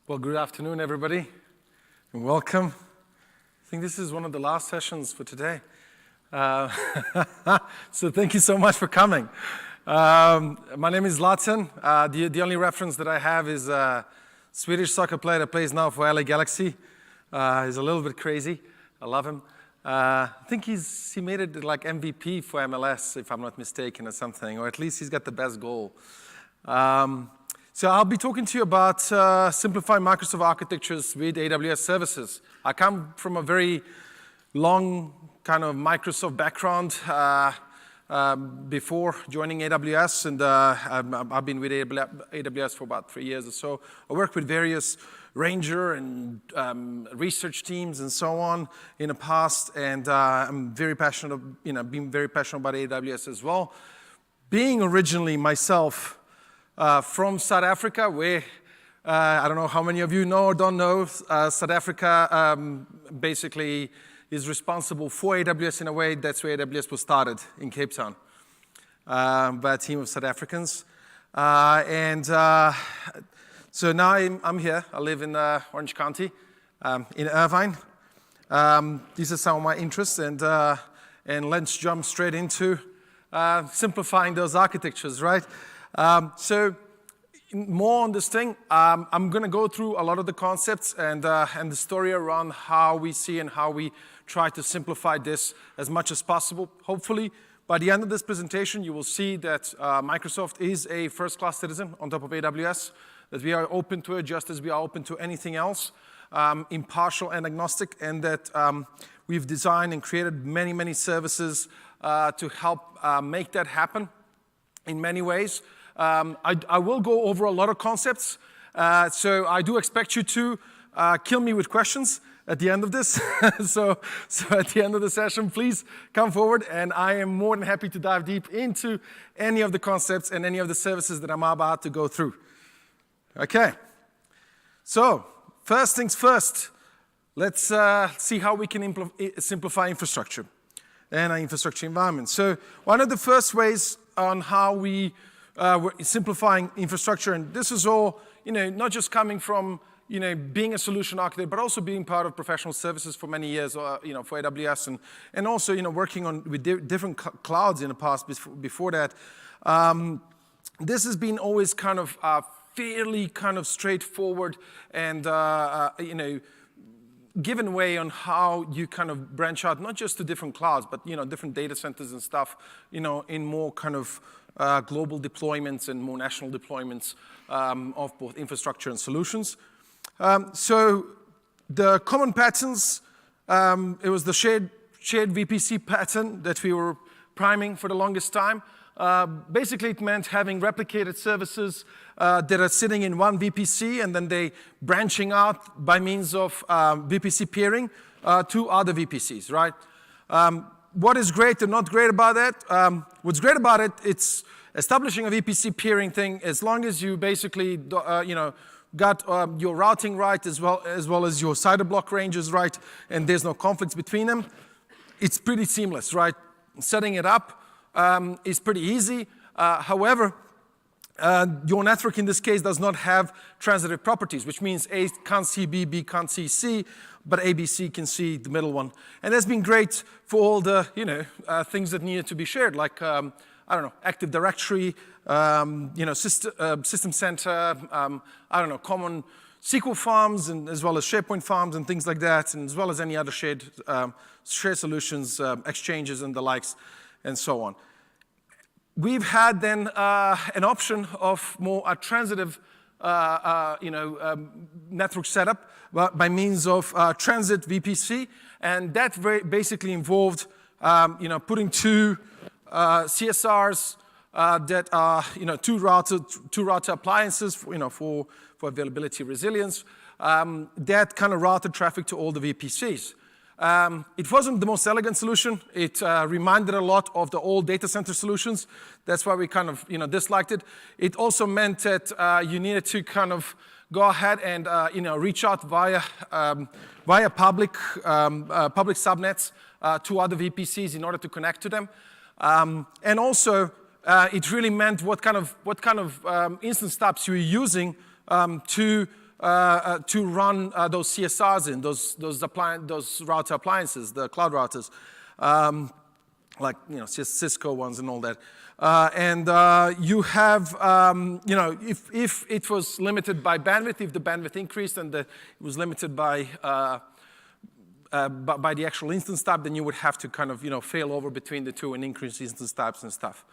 Well, good afternoon, everybody, and welcome. I think this is one of the last sessions for today. So thank you so much for coming. My name is Latin. The only reference that I have is a Swedish soccer player that plays now for LA Galaxy. He's a little bit crazy. I love him. I think he made it like MVP for MLS, if I'm not mistaken, or something, or at least he's got the best goal. So I'll be talking to you about simplifying Microsoft architectures with AWS services. I come from a very long kind of Microsoft background before joining AWS, and I've been with AWS for about 3 years or so. I worked with various Ranger and research teams and so on in the past, and I'm very passionate, being very passionate about AWS as well. Being originally myself from South Africa, where I don't know how many of you know or don't know, South Africa basically is responsible for AWS in a way. That's where AWS was started, in Cape Town, by a team of South Africans. So now I'm here. I live in Orange County, in Irvine. These are some of my interests, and let's jump straight into simplifying those architectures, right? So more on this thing, I'm going to go through a lot of the concepts and the story around how we see and how we try to simplify this as much as possible. Hopefully, by the end of this presentation, you will see that Microsoft is a first-class citizen on top of AWS, that we are open to it just as we are open to anything else, impartial and agnostic, and that we've designed and created many, many services to help make that happen in many ways. I will go over a lot of concepts, so I do expect you to kill me with questions at the end of this. so at the end of the session, please come forward, and I am more than happy to dive deep into any of the concepts and any of the services that I'm about to go through. Okay, so first things first, let's see how we can simplify infrastructure and our infrastructure environment. So one of the first ways on how we're simplifying infrastructure, and this is all, not just coming from, being a solution architect, but also being part of professional services for many years, for AWS, and also, working on with different clouds in the past before that. This has been always kind of fairly kind of straightforward and, given way on how you kind of branch out, not just to different clouds, but, different data centers and stuff, in more kind of global deployments and more national deployments of both infrastructure and solutions. So the common patterns, it was the shared VPC pattern that we were priming for the longest time. Basically, it meant having replicated services that are sitting in one VPC, and then they branching out by means of VPC peering to other VPCs, right? What is great and not great about that? What's great about it, it's establishing a VPC peering thing as long as you basically, got your routing right as well as your CIDR block ranges right, and there's no conflicts between them. It's pretty seamless, right? Setting it up is pretty easy. However, your network in this case does not have transitive properties, which means A can't see B, B can't see C, but ABC can see the middle one. And that's been great for all the things that needed to be shared, like Active Directory, System Center, common SQL farms, and as well as SharePoint farms and things like that, and as well as any other shared solutions, exchanges and the likes, and so on. We've had then an option of more a transitive, network setup by means of transit VPC, and that basically involved, putting two CSRs that are, two router appliances, for availability resilience, that kind of routed traffic to all the VPCs. It wasn't the most elegant solution. It reminded a lot of the old data center solutions. That's why we kind of disliked it. It also meant that you needed to kind of go ahead and reach out via public subnets to other VPCs in order to connect to them. And also, it really meant what kind of instance types you were using to run those CSRs in, those router appliances, the cloud routers, like Cisco ones and all that. You have, if it was limited by bandwidth, if the bandwidth increased and it was limited by the actual instance type, then you would have to kind of, fail over between the two and increase instance types and stuff.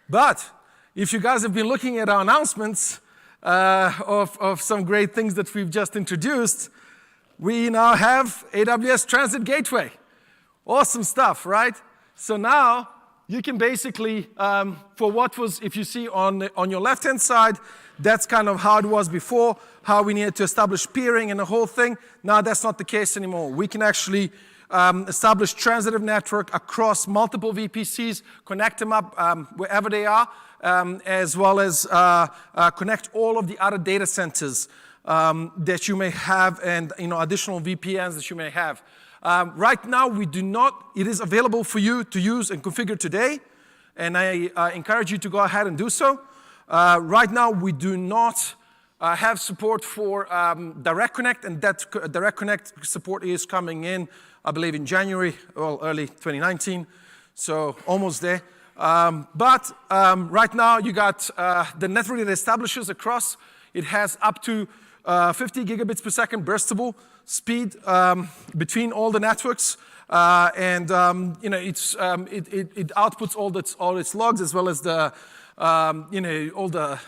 But if you guys have been looking at our announcements of some great things that we've just introduced, we now have AWS Transit Gateway. Awesome stuff, right? So now you can basically, for what was, if you see on your left-hand side, that's kind of how it was before, how we needed to establish peering and the whole thing. Now that's not the case anymore. We can actually establish transitive network across multiple VPCs, connect them up wherever they are, as well as connect all of the other data centers that you may have and additional VPNs that you may have. Right now, we do not, it is available for you to use and configure today, and I encourage you to go ahead and do so. Right now, we do not have support for Direct Connect, and that Direct Connect support is coming in, I believe, in January, well, early 2019, so almost there. But right now, you got the network that establishes across. It has up to 50 gigabits per second burstable speed between all the networks, and it outputs all its logs as well as the all the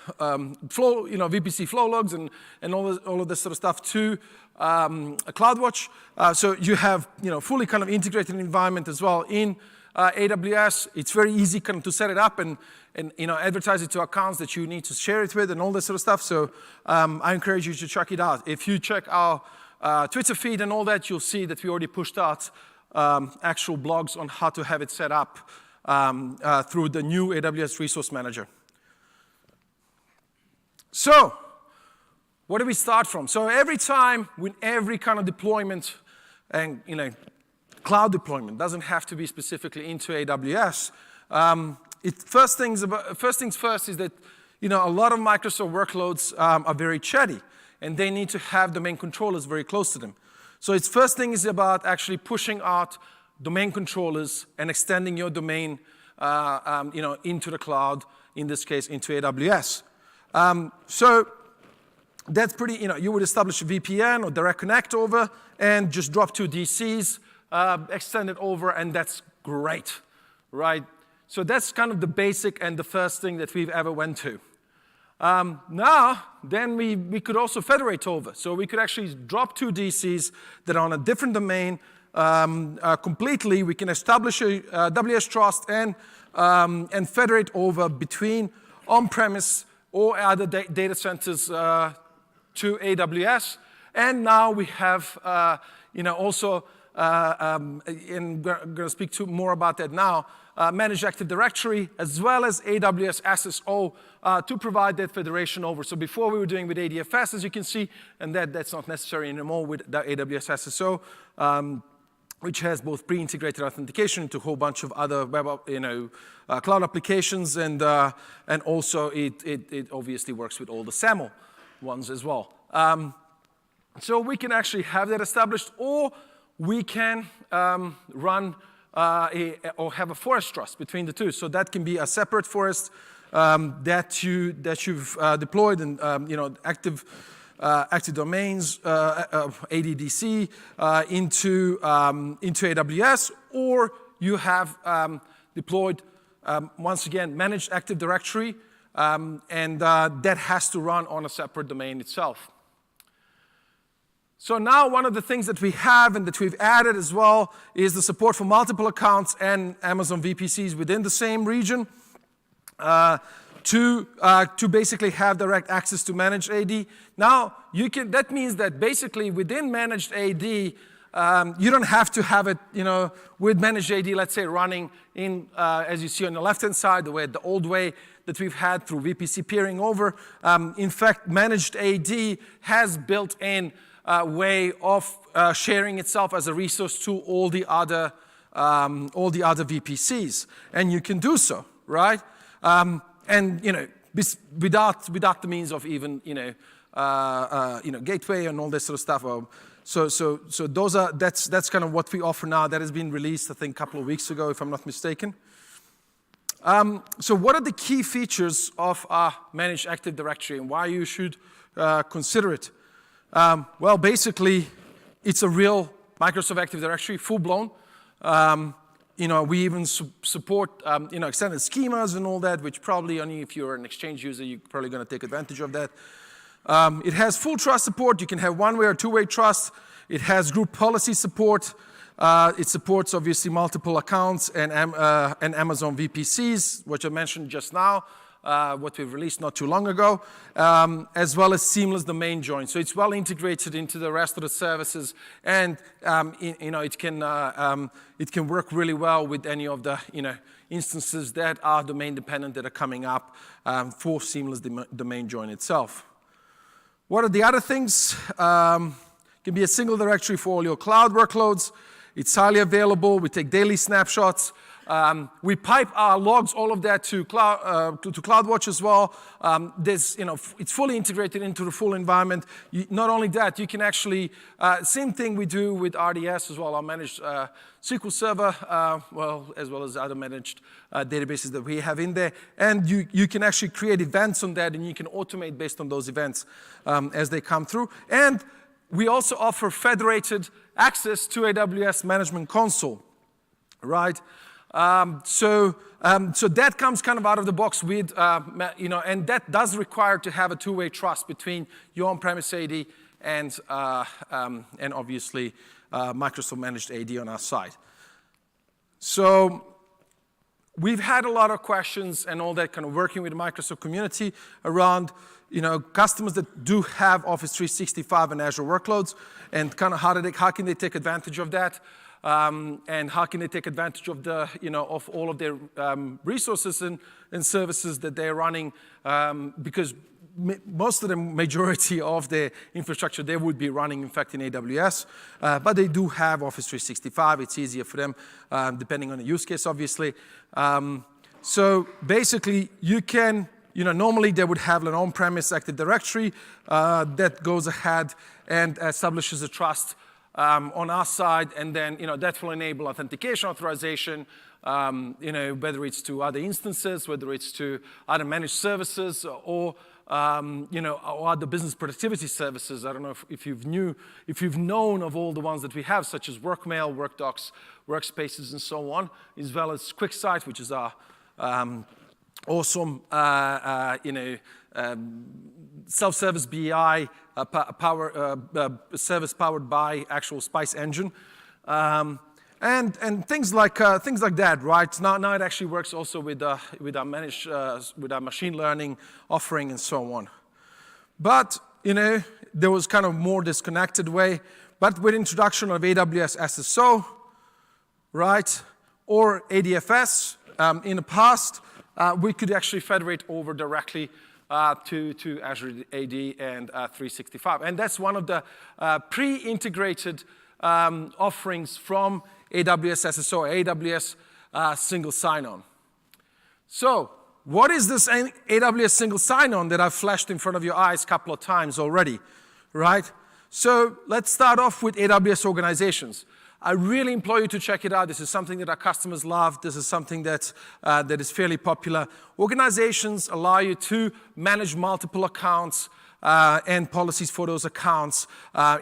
flow, VPC flow logs and all of this sort of stuff to CloudWatch. So you have fully kind of integrated environment as well in AWS. It's very easy kind of to set it up and advertise it to accounts that you need to share it with and all this sort of stuff. So I encourage you to check it out. If you check our Twitter feed and all that, you'll see that we already pushed out actual blogs on how to have it set up through the new AWS Resource Manager. So where do we start from? So every time with every kind of deployment and cloud deployment, doesn't have to be specifically into AWS. First things first is that a lot of Microsoft workloads are very chatty, and they need to have domain controllers very close to them. So its first thing is about actually pushing out domain controllers and extending your domain, into the cloud. In this case, into AWS. So that's pretty. You would establish a VPN or direct connect over, and just drop 2 DCs. Extend it over, and that's great, right? So that's kind of the basic and the first thing that we've ever went to. Now, then we could also federate over. So we could actually drop 2 DCs that are on a different domain completely. We can establish a WS Trust and federate over between on-premise or other data centers to AWS. And now we have, also, and I'm going to speak more about that now, Managed Active Directory, as well as AWS SSO to provide that federation over. So before we were doing with ADFS, as you can see, and that's not necessary anymore with the AWS SSO, which has both pre-integrated authentication into a whole bunch of other web, cloud applications, and also it obviously works with all the SAML ones as well. So we can actually have that established, or we can run or have a forest trust between the two. So that can be a separate forest that you've deployed and active domains, ADDC into AWS, or you have deployed once again managed Active Directory, and that has to run on a separate domain itself. So now one of the things that we have and that we've added as well is the support for multiple accounts and Amazon VPCs within the same region to basically have direct access to managed AD. Now that means that basically within managed AD, you don't have to have it, with managed AD, let's say running in, as you see on the left-hand side, the old way that we've had through VPC peering over. In fact, managed AD has built in way of sharing itself as a resource to all the other VPCs, and you can do so, right? And without the means of even gateway and all this sort of stuff. So that's kind of what we offer now. That has been released, I think, a couple of weeks ago, if I'm not mistaken. So what are the key features of our Managed Active Directory and why you should consider it? Well, basically, it's a real Microsoft Active Directory, full-blown. We even support extended schemas and all that, which probably only if you're an Exchange user, you're probably going to take advantage of that. It has full trust support. You can have one-way or two-way trust. It has group policy support. It supports, obviously, multiple accounts and Amazon VPCs, which I mentioned just now, what we've released not too long ago, as well as seamless domain join. So it's well integrated into the rest of the services, and it can work really well with any of the instances that are domain dependent that are coming up for seamless domain join itself. What are the other things? It can be a single directory for all your cloud workloads. It's highly available. We take daily snapshots. We pipe our logs, all of that, to CloudWatch as well. It's fully integrated into the full environment. Not only that, you can actually, same thing we do with RDS as well, our managed SQL Server, as well as other managed databases that we have in there. And you can actually create events on that, and you can automate based on those events as they come through. And we also offer federated access to AWS Management Console, right? So that comes kind of out of the box with, and that does require to have a two-way trust between your on-premise AD and obviously Microsoft Managed AD on our side. So we've had a lot of questions and all that kind of working with the Microsoft community around customers that do have Office 365 and Azure workloads, and kind of how can they take advantage of that, and how can they take advantage of the of all of their resources and services that they're running, because most of the majority of their infrastructure they would be running, in fact, in AWS, but they do have Office 365. It's easier for them, depending on the use case, obviously. So basically, you can. Normally they would have an on-premise Active Directory that goes ahead and establishes a trust on our side, and then that will enable authentication, authorization, whether it's to other instances, whether it's to other managed services, or or other business productivity services. I don't know if you've known of all the ones that we have, such as Workmail, Workdocs, Workspaces, and so on, as well as QuickSight, which is our awesome, self-service BI service powered by actual Spice engine, and things like that, right? Now it actually works also with our managed with our machine learning offering and so on. But there was kind of more disconnected way. But with introduction of AWS SSO, right, or ADFS in the past. We could actually federate over directly to Azure AD and 365. And that's one of the pre-integrated offerings from AWS SSO, AWS Single Sign-On. So what is this AWS Single Sign-On that I've flashed in front of your eyes a couple of times already, right? So let's start off with AWS organizations. I really implore you to check it out. This is something that our customers love. This is something that is fairly popular. Organizations allow you to manage multiple accounts and policies for those accounts, from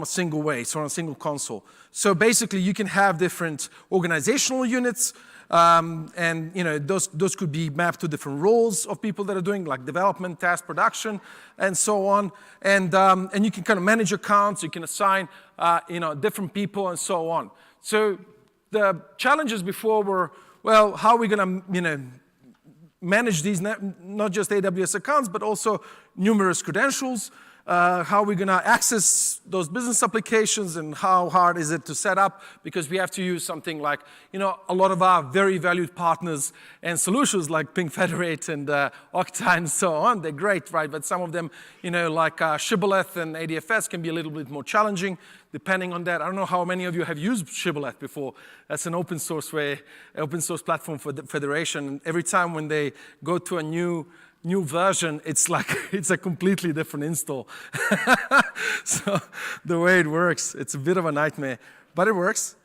a single way, so on a single console. So basically, you can have different organizational units, and those could be mapped to different roles of people that are doing, like development, task, production, and so on. And you can kind of manage accounts. You can assign different people and so on. So the challenges before were, well, how are we going to manage these not just AWS accounts but also numerous credentials? How are we going to access those business applications, and how hard is it to set up? Because we have to use something like, a lot of our very valued partners and solutions like Ping Federate and Okta and so on. They're great, right? But some of them, like Shibboleth and ADFS can be a little bit more challenging depending on that. I don't know how many of you have used Shibboleth before. That's an open source platform for the federation. Every time when they go to a new new version, it's like it's a completely different install. So the way it works, it's a bit of a nightmare, but it works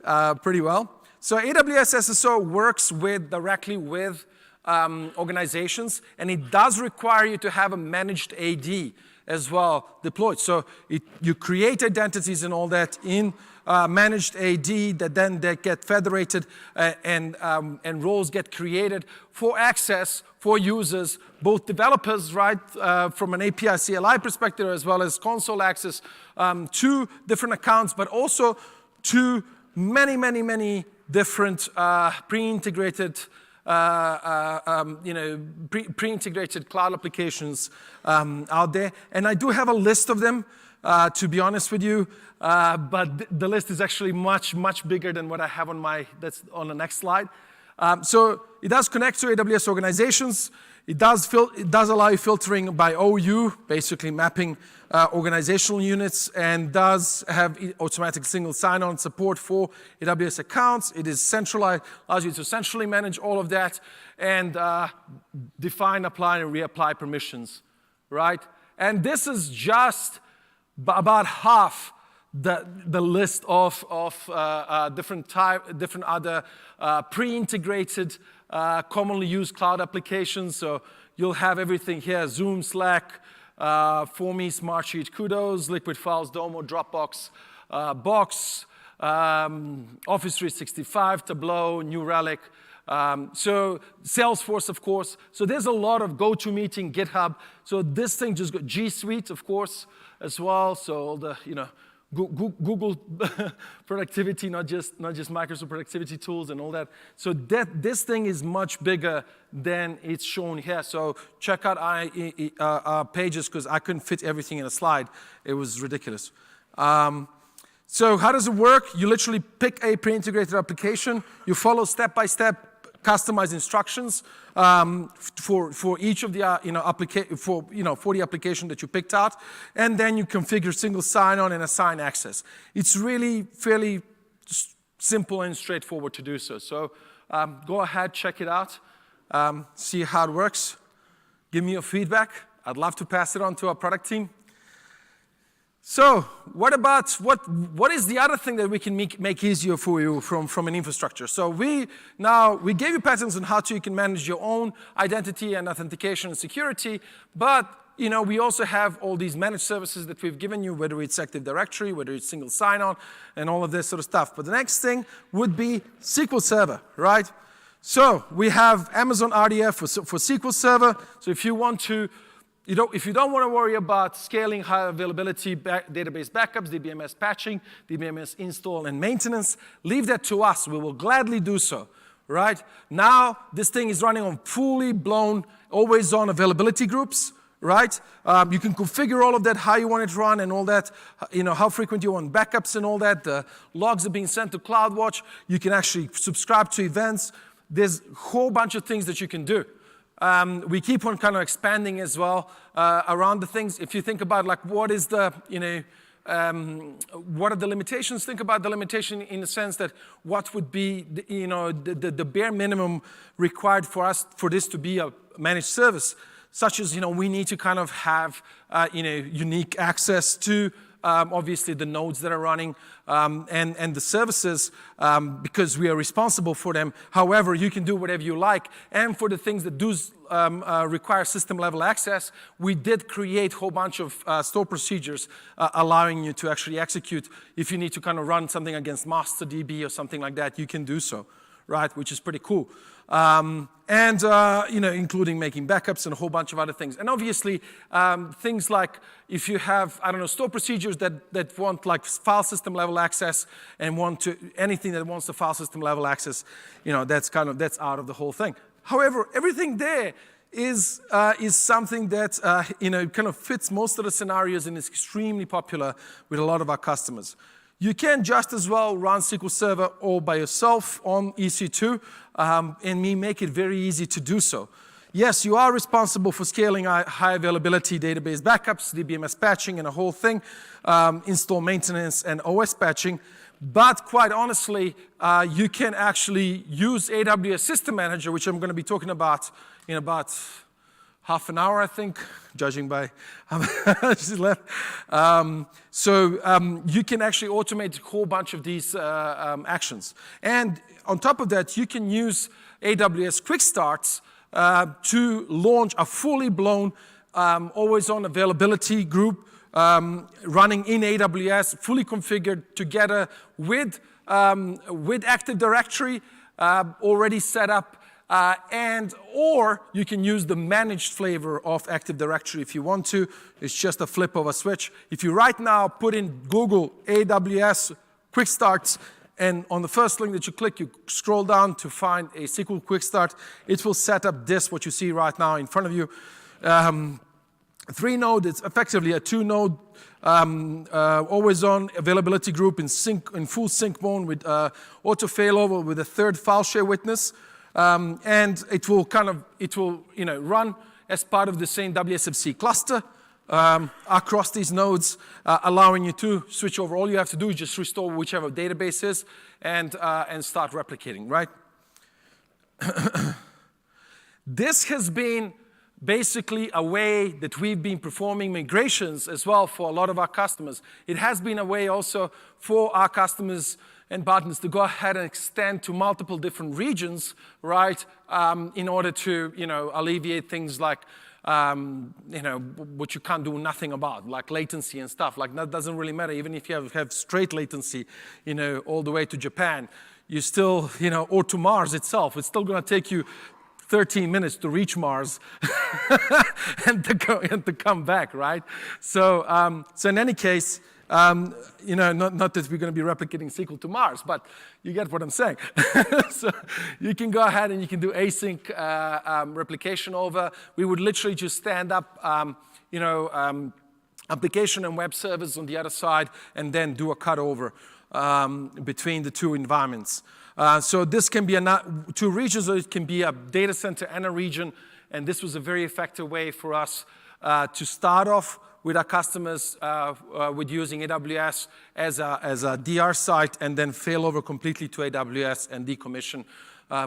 pretty well. So AWS SSO works directly with organizations, and it does require you to have a managed AD as well deployed. So you create identities and all that in managed AD that then they get federated and roles get created for access for users, both developers, right, from an API CLI perspective, as well as console access to different accounts, but also to many, many, many different pre-integrated pre-integrated cloud applications out there. And I do have a list of them, to be honest with you, but the list is actually much, much bigger than what I have that's on the next slide. So it does connect to AWS organizations. It does allow you filtering by OU, basically mapping organizational units, and does have automatic single sign-on support for AWS accounts. It is centralized, allows you to centrally manage all of that, and define, apply, and reapply permissions, right? And this is just about half the list of different other pre-integrated, commonly used cloud applications. So you'll have everything here: Zoom, Slack, For.me, Smartsheet, Kudos, Liquid Files, Domo, Dropbox, Box, Office 365, Tableau, New Relic, so Salesforce, of course. So there's a lot of GoToMeeting, GitHub. So this thing just got G Suite, of course, as well. So all the, Google productivity, not just Microsoft productivity tools and all that. So this thing is much bigger than it's shown here. So check out our pages, because I couldn't fit everything in a slide. It was ridiculous. So how does it work? You literally pick a pre-integrated application. You follow step-by-step customized instructions for each of the for the application that you picked out, and then you configure single sign-on and assign access. It's really fairly simple and straightforward to do so. So go ahead, check it out, see how it works. Give me your feedback. I'd love to pass it on to our product team. So what is the other thing that we can make easier for you from an infrastructure? So we gave you patterns on how you can manage your own identity and authentication and security, but we also have all these managed services that we've given you, whether it's Active Directory, whether it's single sign-on, and all of this sort of stuff. But the next thing would be SQL Server, right? So we have Amazon RDF for SQL Server. So if you want to if you don't want to worry about scaling high availability database backups, DBMS patching, DBMS install and maintenance, leave that to us. We will gladly do so, right? Now, this thing is running on fully blown, always-on availability groups, right? You can configure all of that, how you want it to run and all that, how frequent you want backups and all that. The logs are being sent to CloudWatch. You can actually subscribe to events. There's a whole bunch of things that you can do. We keep on kind of expanding as well around the things. If you think about what is the, what are the limitations? Think about the limitation in the sense that what would be, the bare minimum required for this to be a managed service, such as, we need to kind of have, unique access to obviously the nodes that are running and the services because we are responsible for them. However, you can do whatever you like. And for the things that do require system-level access, we did create a whole bunch of store procedures allowing you to actually execute. If you need to kind of run something against MasterDB or something like that, you can do so, right? Which is pretty cool. Including making backups and a whole bunch of other things. And obviously, things like if you have, store procedures that want file system level access and anything that wants the file system level access, that's out of the whole thing. However, everything there is something that, kind of fits most of the scenarios and is extremely popular with a lot of our customers. You can just as well run SQL Server all by yourself on EC2 and make it very easy to do so. Yes, you are responsible for scaling high availability database backups, DBMS patching, and a whole thing, install maintenance and OS patching. But quite honestly, you can actually use AWS System Manager, which I'm going to be talking about in about half an hour, I think, judging by how much is left. You can actually automate a whole bunch of these actions. And on top of that, you can use AWS Quick Starts to launch a fully blown always-on availability group running in AWS, fully configured together with Active Directory already set up. Or you can use the managed flavor of Active Directory if you want to. It's just a flip of a switch. If you right now put in Google AWS Quick Starts, and on the first link that you click, you scroll down to find a SQL Quick Start, it will set up this, what you see right now in front of you. 3-node, it's effectively a 2-node always-on availability group in full sync mode with auto failover with a third file share witness. And it will run as part of the same WSFC cluster across these nodes, allowing you to switch over. All you have to do is just restore whichever database is and start replicating, right? This has been basically a way that we've been performing migrations as well for a lot of our customers. It has been a way also for our customers and partners to go ahead and extend to multiple different regions, right, in order to, alleviate things like, what you can't do nothing about, like latency and stuff. Like, that doesn't really matter. Even if you have straight latency, all the way to Japan, you still, or to Mars itself, it's still going to take you 13 minutes to reach Mars and to come back, right? So in any case, not that we're going to be replicating SQL to Mars, but you get what I'm saying. So you can go ahead and you can do async replication over. We would literally just stand up, application and web service on the other side, and then do a cutover between the two environments. So this can be two regions, or it can be a data center and a region. And this was a very effective way for us to start off with our customers with using AWS as a DR site, and then fail over completely to AWS and decommission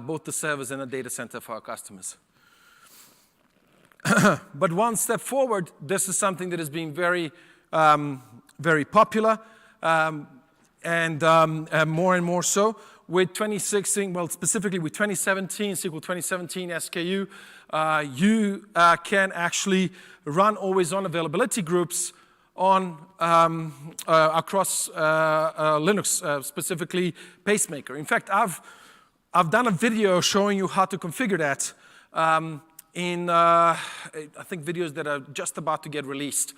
both the servers and the data center for our customers. But one step forward, this is something that has been very, very popular, and more and more so. With 2016, well, specifically with 2017, SQL 2017 SKU, you can actually run always-on availability groups on across Linux, specifically Pacemaker. In fact, I've done a video showing you how to configure that in I think videos that are just about to get released.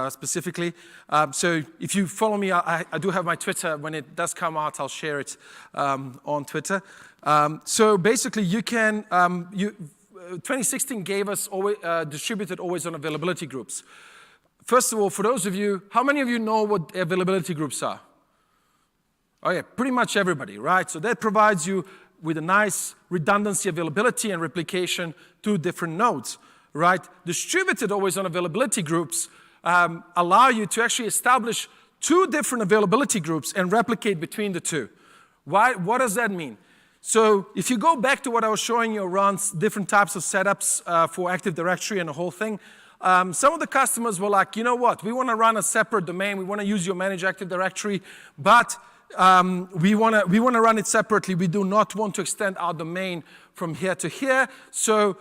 Specifically. So if you follow me, I do have my Twitter. When it does come out, I'll share it on Twitter. So basically, you can, 2016 gave us distributed always-on availability groups. First of all, for those of you, how many of you know what availability groups are? Oh yeah, pretty much everybody, right? So that provides you with a nice redundancy, availability, and replication to different nodes. Right? Distributed always-on availability groups allow you to actually establish two different availability groups and replicate between the two. What does that mean? So if you go back to what I was showing you around different types of setups for Active Directory and the whole thing, some of the customers were like, you know what, we want to run a separate domain, we want to use your managed Active Directory, but we want to run it separately. We do not want to extend our domain from here to here. So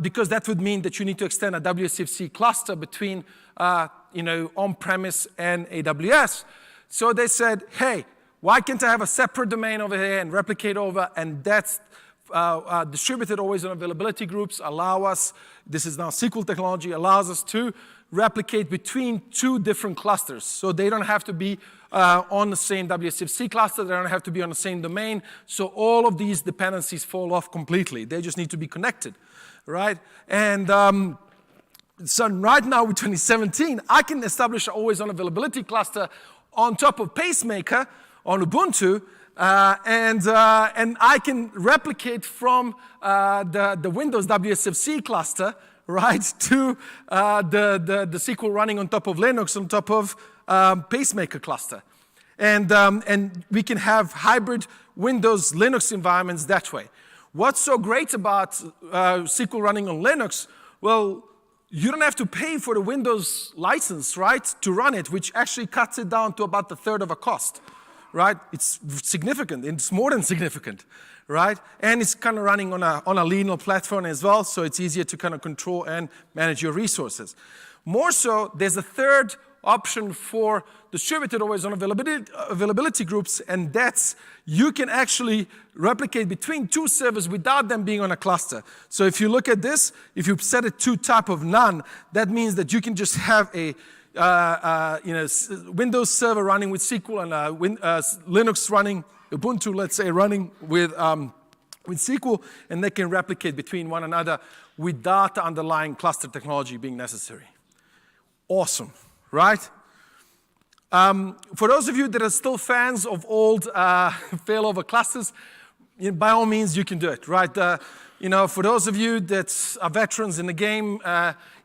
because that would mean that you need to extend a WSFC cluster between on-premise and AWS. So they said, hey, why can't I have a separate domain over here and replicate over? And that's distributed always-on availability groups allow us, this is now SQL technology, allows us to replicate between two different clusters. So they don't have to be on the same WSFC cluster, they don't have to be on the same domain. So all of these dependencies fall off completely. They just need to be connected, right? And so right now with 2017, I can establish an always-on availability cluster on top of Pacemaker on Ubuntu, and I can replicate from the Windows WSFC cluster, right, to the SQL running on top of Linux, on top of Pacemaker cluster. And we can have hybrid Windows Linux environments that way. What's so great about SQL running on Linux? Well, you don't have to pay for the Windows license, right, to run it, which actually cuts it down to about a third of a cost, right? It's significant. It's more than significant, right? And it's kind of running on a Linux platform as well, so it's easier to kind of control and manage your resources. More so, there's a third option for distributed always on availability groups, and that's you can actually replicate between two servers without them being on a cluster. So if you look at this, if you set it to type of none, that means that you can just have a Windows server running with SQL and Linux running, Ubuntu, let's say, running with SQL, and they can replicate between one another without the underlying cluster technology being necessary. Awesome, right? For those of you that are still fans of old failover clusters, by all means, you can do it, right? For those of you that are veterans in the game,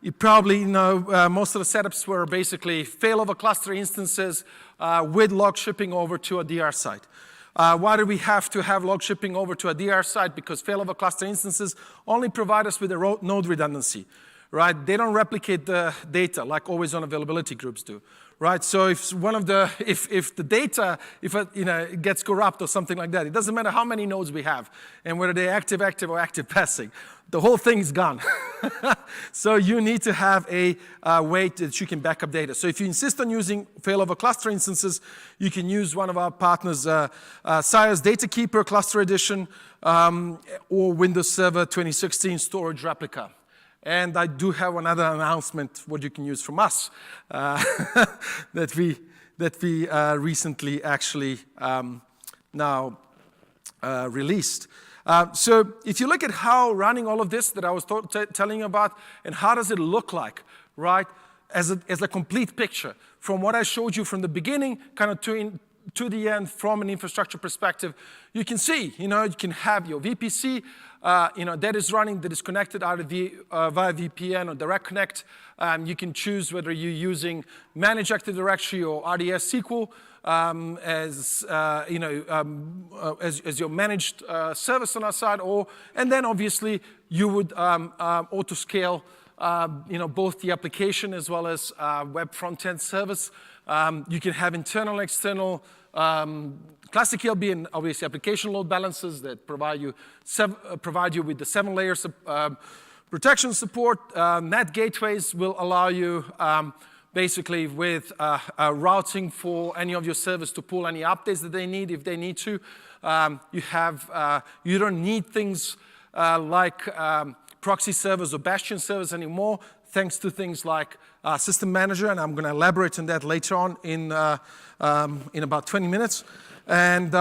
you probably know most of the setups were basically failover cluster instances with log shipping over to a DR site. Why do we have to have log shipping over to a DR site? Because failover cluster instances only provide us with a node redundancy, right? They don't replicate the data like always on availability groups do, right? So if the data it gets corrupt or something like that, it doesn't matter how many nodes we have and whether they're active, or active passing, the whole thing is gone. So you need to have a way that you can back up data. So if you insist on using failover cluster instances, you can use one of our partners, Sire's Data Keeper Cluster Edition, or Windows Server 2016 Storage Replica. And I do have another announcement what you can use from us that we recently actually now released. So if you look at how running all of this that I was telling you about, and how does it look like, right, as a complete picture, from what I showed you from the beginning, kind of to the end from an infrastructure perspective, you can see, you can have your VPC, that is running, that is connected either via VPN or Direct Connect. You can choose whether you're using Managed Active Directory or RDS SQL as your managed service on our side, and then obviously you would auto-scale, both the application as well as web front-end service. You can have internal, external, classic ELB and obviously application load balancers that provide you with the 7 layers of protection support. NAT gateways will allow you basically with routing for any of your servers to pull any updates that they need if they need to. You don't need things like proxy servers or bastion servers anymore, thanks to things like System Manager, and I'm going to elaborate on that later on in about 20 minutes. And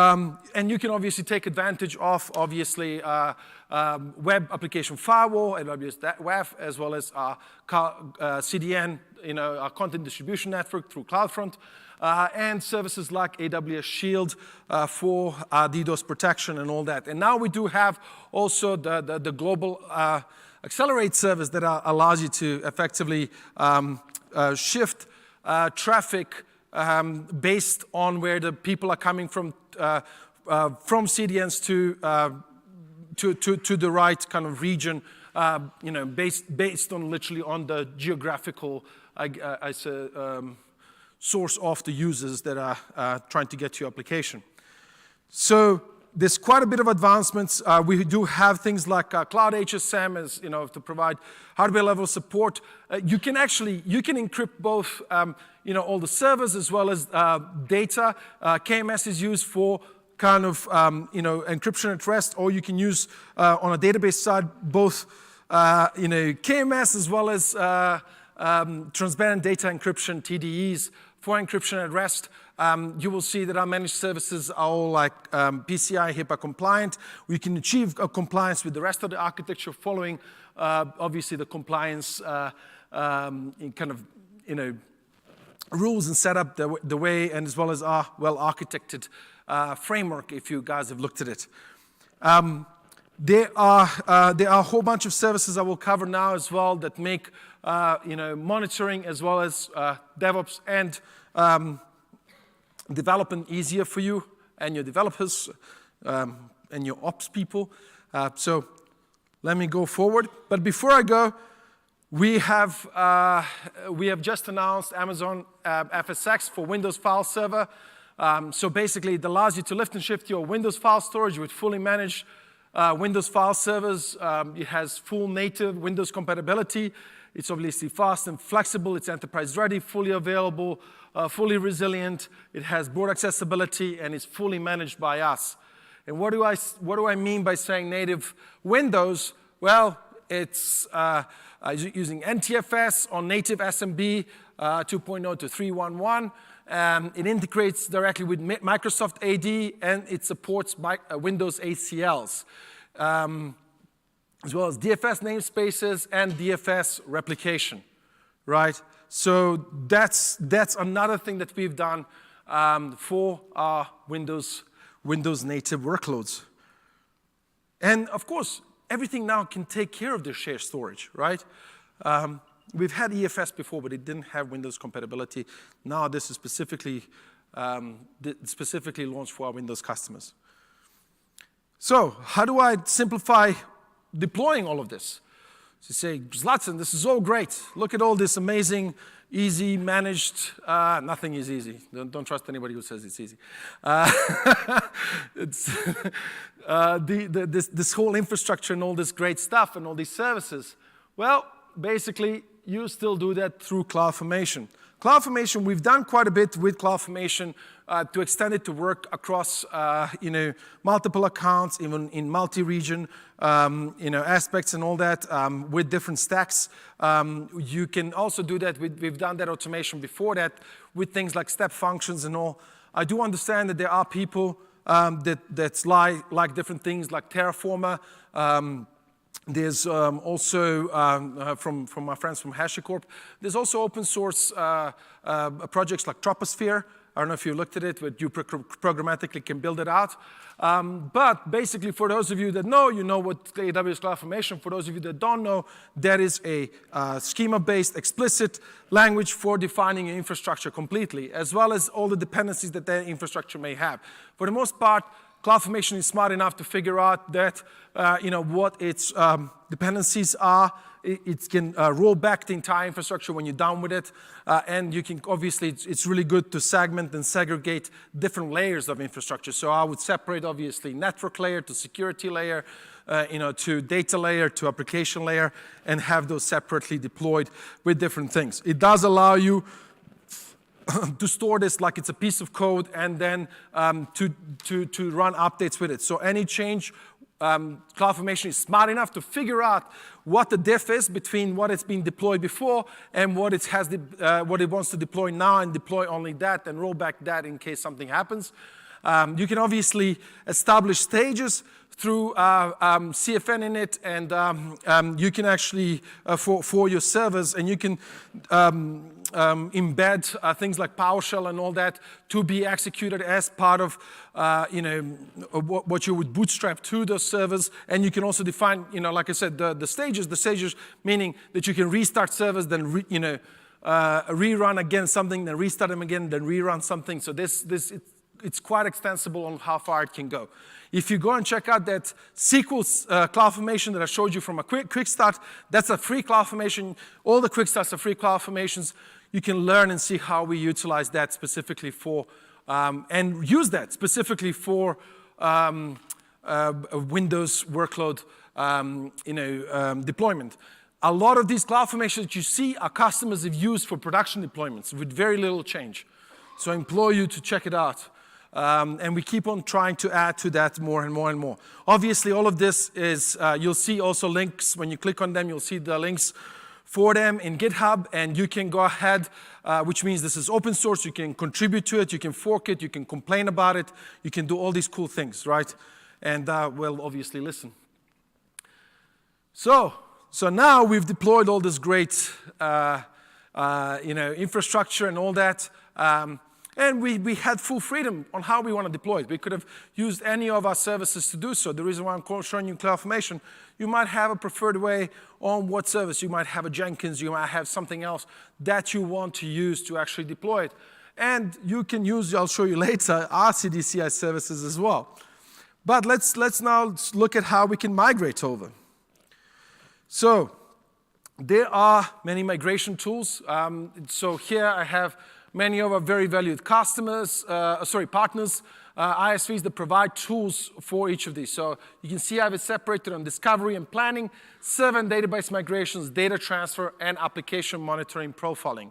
you can obviously take advantage of, obviously, web application firewall, AWS WAF, as well as CDN, our content distribution network through CloudFront, and services like AWS Shield for DDoS protection and all that. And now we do have also the global Accelerate service that allows you to effectively shift traffic based on where the people are coming from CDNs to the right kind of region, based on literally on the geographical source of the users that are trying to get to your application. So there's quite a bit of advancements. We do have things like Cloud HSM as to provide hardware level support. You can encrypt both all the servers as well as data. KMS is used for kind of encryption at rest, or you can use on a database side both KMS as well as transparent data encryption, TDEs, for encryption at rest. You will see that our managed services are all like PCI HIPAA compliant. We can achieve compliance with the rest of the architecture following, obviously, the compliance rules and setup the way, and as well as our well-architected framework, if you guys have looked at it. There are a whole bunch of services I will cover now as well that make monitoring as well as DevOps and development easier for you and your developers and your ops people. So let me go forward. But before I go, we have just announced Amazon FSx for Windows File Server. So basically, it allows you to lift and shift your Windows file storage with fully managed Windows file servers. It has full native Windows compatibility. It's obviously fast and flexible. It's enterprise ready, fully available, fully resilient. It has broad accessibility, and it's fully managed by us. And what do I mean by saying native Windows? Well, it's using NTFS on native SMB 2.0 to 3.1.1. It integrates directly with Microsoft AD, and it supports Windows ACLs, as well as DFS namespaces and DFS replication, right? So that's another thing that we've done for our Windows native workloads. And of course, everything now can take care of the shared storage, right? We've had EFS before, but it didn't have Windows compatibility. Now this is specifically launched for our Windows customers. So how do I simplify deploying all of this? So you say, Zlatan, this is all great. Look at all this amazing, easy, managed. Nothing is easy. Don't trust anybody who says it's easy. This whole infrastructure and all this great stuff and all these services. Well, basically, you still do that through CloudFormation. CloudFormation, we've done quite a bit with CloudFormation to extend it to work across multiple accounts, even in multi-region aspects and all that with different stacks. You can also do that. We've done that automation before that with things like step functions and all. I do understand that there are people that like different things like Terraformer. There's also, from my friends from HashiCorp, there's also open source projects like Troposphere. I don't know if you looked at it, but you programmatically can build it out. But basically, for those of you that know, you know what AWS CloudFormation. For those of you that don't know, that is a schema-based, explicit language for defining your infrastructure completely, as well as all the dependencies that that infrastructure may have. For the most part, CloudFormation is smart enough to figure out that, what its dependencies are. It can roll back the entire infrastructure when you're done with it. And you can, obviously, it's really good to segment and segregate different layers of infrastructure. So I would separate, obviously, network layer to security layer, to data layer to application layer, and have those separately deployed with different things. It does allow you to store this like it's a piece of code, and then to run updates with it. So any change, CloudFormation is smart enough to figure out what the diff is between what it's been deployed before and what it wants to deploy now, and deploy only that and roll back that in case something happens. You can obviously establish stages through CFN in it, and you can actually, for your servers, and you can embed things like PowerShell and all that to be executed as part of what you would bootstrap to those servers. And you can also define, like I said, the stages meaning that you can restart servers, then rerun again something, then restart them again, then rerun something. So it's quite extensible on how far it can go. If you go and check out that SQL CloudFormation that I showed you from a quick start, that's a free CloudFormation. All the quick starts are free CloudFormations. You can learn and see how we utilize that specifically for, and use that specifically for a Windows workload deployment. A lot of these CloudFormations that you see, our customers have used for production deployments with very little change. So I implore you to check it out. And we keep on trying to add to that more and more and more. Obviously, all of this is, you'll see also links. When you click on them, you'll see the links for them in GitHub, and you can go ahead, which means this is open source. You can contribute to it, you can fork it, you can complain about it, you can do all these cool things, right? And we'll obviously listen. So now we've deployed all this great infrastructure and all that. And we had full freedom on how we want to deploy it. We could have used any of our services to do so. The reason why I'm showing you CloudFormation, you might have a preferred way on what service. You might have a Jenkins, you might have something else that you want to use to actually deploy it. And you can use, I'll show you later, our CDCI services as well. But let's now look at how we can migrate over. So there are many migration tools. So here I have many of our very valued customers, partners, ISVs that provide tools for each of these. So you can see I have it separated on discovery and planning, server and database migrations, data transfer, and application monitoring profiling.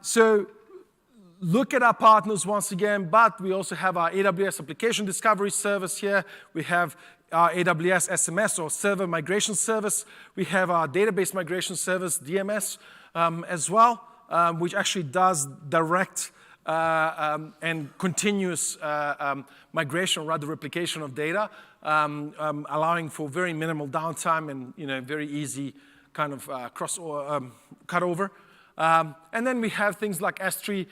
So look at our partners once again, but we also have our AWS Application Discovery Service here. We have our AWS SMS or Server Migration Service. We have our Database Migration Service, DMS, as well, which actually does direct and continuous migration, rather replication of data, allowing for very minimal downtime and very easy kind of cut over. And then we have things like S3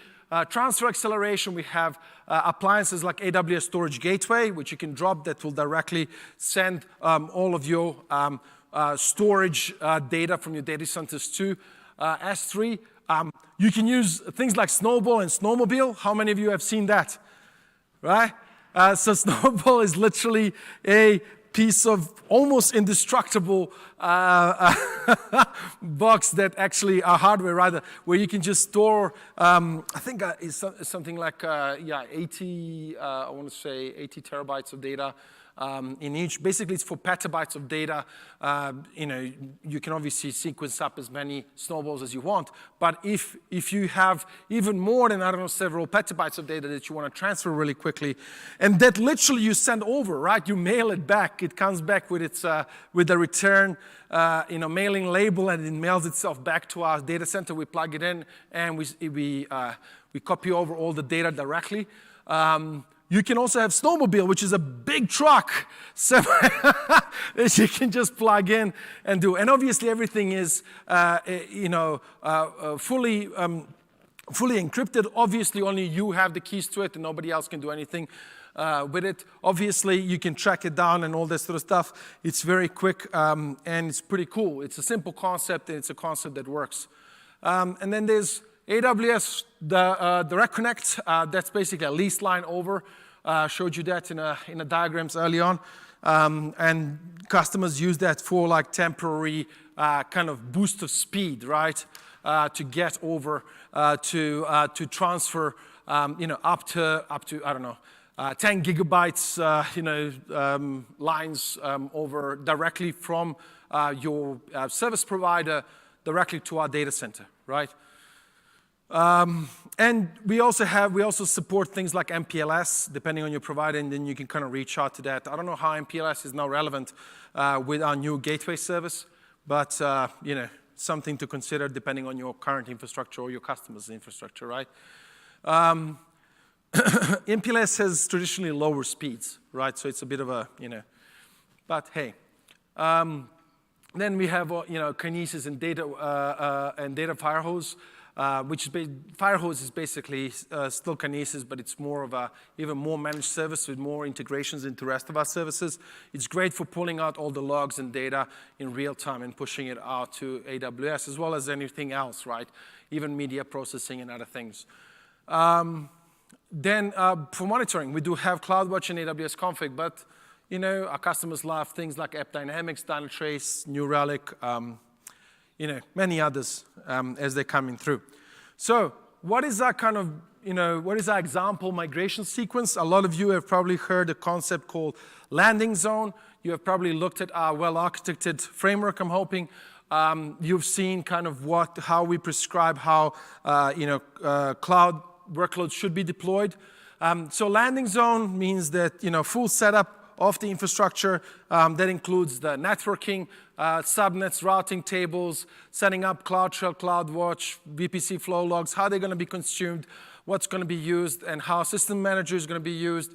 transfer acceleration. We have appliances like AWS Storage Gateway, which you can drop that will directly send all of your storage data from your data centers to S3. You can use things like Snowball and Snowmobile. How many of you have seen that? Right? So Snowball is literally a piece of almost indestructible box that actually are hardware rather, where you can just store, I think it's something like 80, I want to say 80 terabytes of data in each. Basically, it's for petabytes of data. You can obviously sequence up as many snowballs as you want, but if you have even more than, I don't know, several petabytes of data that you want to transfer really quickly, and that literally you send over, right? You mail it back. It comes back with its with the return mailing label, and it mails itself back to our data center. We plug it in, and we copy over all the data directly. You can also have Snowmobile, which is a big truck that you can just plug in and do. And obviously, everything is fully encrypted. Obviously, only you have the keys to it, and nobody else can do anything with it. Obviously, you can track it down and all that sort of stuff. It's very quick, and it's pretty cool. It's a simple concept, and it's a concept that works. And then there's AWS Direct Connect. That's basically a leased line over. Showed you that in the diagrams early on. And customers use that for like temporary kind of boost of speed, right? To get over to transfer, up to I don't know, 10 gigabytes, lines over directly from your service provider directly to our data center, right? And we also support things like MPLS, depending on your provider, and then you can kind of reach out to that. I don't know how MPLS is now relevant with our new gateway service, but something to consider depending on your current infrastructure or your customer's infrastructure, right? MPLS has traditionally lower speeds, right? So it's a bit of a, but hey. Then we have, Kinesis and data Firehose. Firehose is basically still Kinesis, but it's more of a even more managed service with more integrations into the rest of our services. It's great for pulling out all the logs and data in real time and pushing it out to AWS, as well as anything else, right? Even media processing and other things. Then for monitoring, we do have CloudWatch and AWS Config, but our customers love things like AppDynamics, Dynatrace, New Relic, many others as they're coming through. So what is our kind of, what is our example migration sequence? A lot of you have probably heard a concept called landing zone. You have probably looked at our well-architected framework, I'm hoping. You've seen kind of how we prescribe how, cloud workloads should be deployed. So landing zone means that, full setup of the infrastructure that includes the networking, subnets, routing tables, setting up CloudTrail, CloudWatch, VPC flow logs, how they're going to be consumed, what's going to be used, and how system manager is going to be used,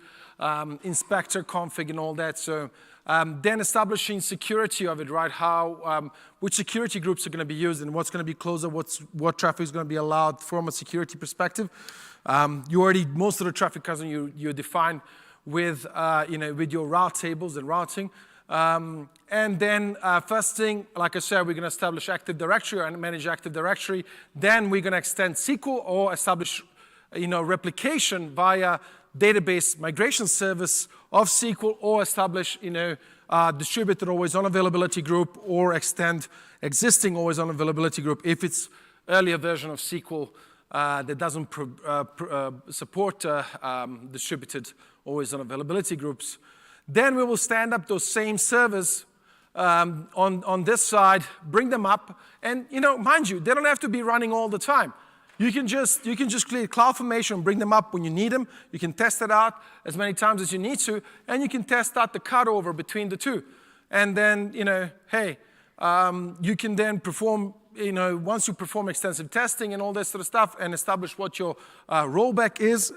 inspector config and all that. So then establishing security of it, right? How, which security groups are going to be used and what's going to be closed, what traffic is going to be allowed from a security perspective. Most of the traffic you define with your route tables and routing. And then first thing, like I said, we're going to establish Active Directory and manage Active Directory. Then we're going to extend SQL or establish replication via database migration service of SQL, or establish, distributed always-on availability group, or extend existing always-on availability group if it's earlier version of SQL that doesn't support distributed always-on availability groups. Then we will stand up those same servers on this side, bring them up, and mind you, they don't have to be running all the time. You can just create CloudFormation, bring them up when you need them. You can test it out as many times as you need to, and you can test out the cutover between the two. And then, hey, you can then perform, once you perform extensive testing and all this sort of stuff, and establish what your rollback is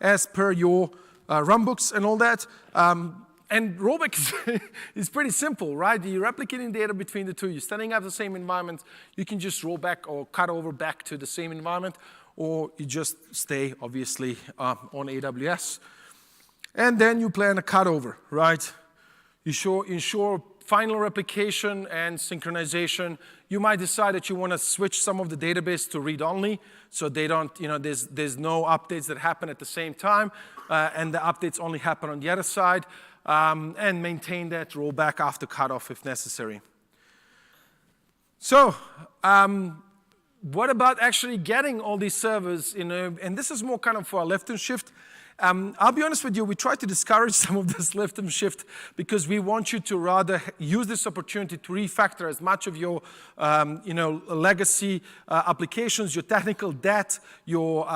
as per your runbooks and all that. And rollback is pretty simple, right? You're replicating data between the two. You're standing up the same environment. You can just roll back or cut over back to the same environment, or you just stay, obviously, on AWS. And then you plan a cutover, right? You ensure final replication and synchronization. You might decide that you want to switch some of the database to read-only, so they don't, there's no updates that happen at the same time, and the updates only happen on the other side. And maintain that rollback after cutoff if necessary. So, what about actually getting all these servers? And this is more kind of for a lift and shift. I'll be honest with you, we try to discourage some of this lift and shift because we want you to rather use this opportunity to refactor as much of your, legacy applications, your technical debt, your,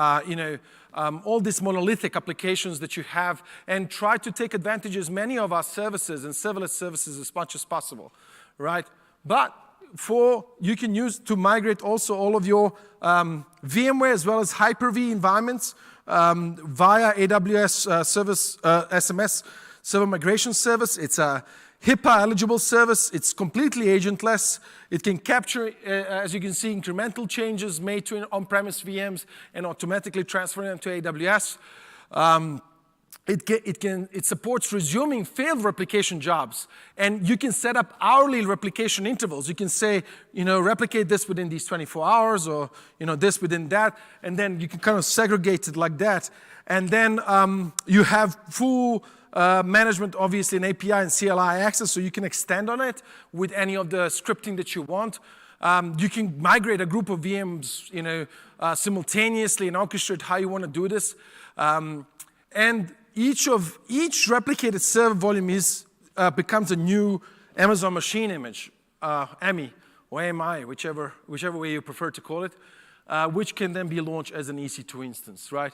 all these monolithic applications that you have, and try to take advantage as many of our services and serverless services as much as possible, right? But you can use to migrate also all of your VMware as well as Hyper-V environments via AWS service, SMS server migration service. It's a HIPAA-eligible service. It's completely agentless. It can capture, as you can see, incremental changes made to on-premise VMs and automatically transfer them to AWS. It supports resuming failed replication jobs. And you can set up hourly replication intervals. You can say, replicate this within these 24 hours or, this within that. And then you can kind of segregate it like that. And then you have full management, obviously, an API and CLI access, so you can extend on it with any of the scripting that you want. You can migrate a group of VMs, simultaneously and orchestrate how you want to do this. And each replicated server volume becomes a new Amazon machine image, AMI or AMI, whichever way you prefer to call it, which can then be launched as an EC2 instance, right?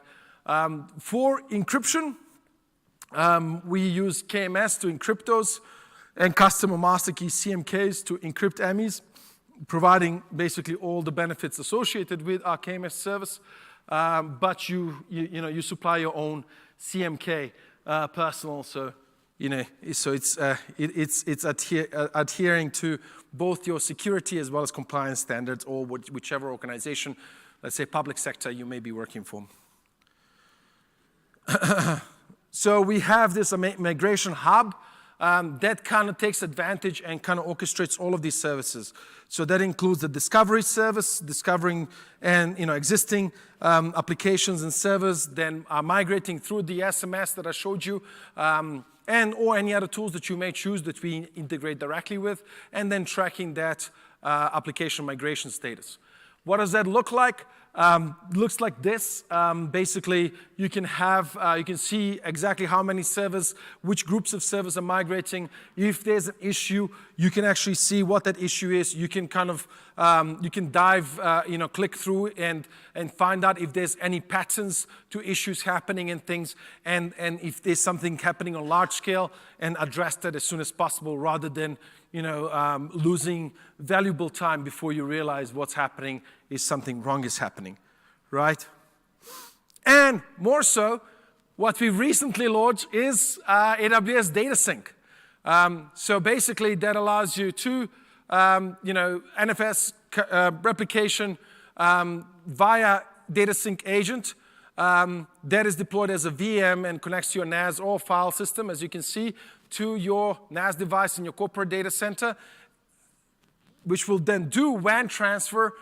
For encryption, we use KMS to encrypt those, and customer master key CMKs to encrypt AMIs, providing basically all the benefits associated with our KMS service. But you supply your own CMK personal, so it's adhering to both your security as well as compliance standards, or whichever organization, let's say public sector, you may be working for. So we have this migration hub that kind of takes advantage and kind of orchestrates all of these services. So that includes the discovery service, discovering and existing applications and servers, then migrating through the SMS that I showed you, or any other tools that you may choose that we integrate directly with, and then tracking that application migration status. What does that look like? Looks like this. Basically, you can see exactly how many servers, which groups of servers are migrating. If there's an issue, you can actually see what that issue is. You can kind of, you can dive, click through and find out if there's any patterns to issues happening and things, and if there's something happening on large scale, and address that as soon as possible, rather than losing valuable time before you realize what's happening is something wrong is happening, right? And more so, what we recently launched is AWS Data Sync. So basically, that allows you to, NFS replication via Data Sync agent that is deployed as a VM and connects to your NAS or file system, as you can see, to your NAS device in your corporate data center, which will then do WAN transfer,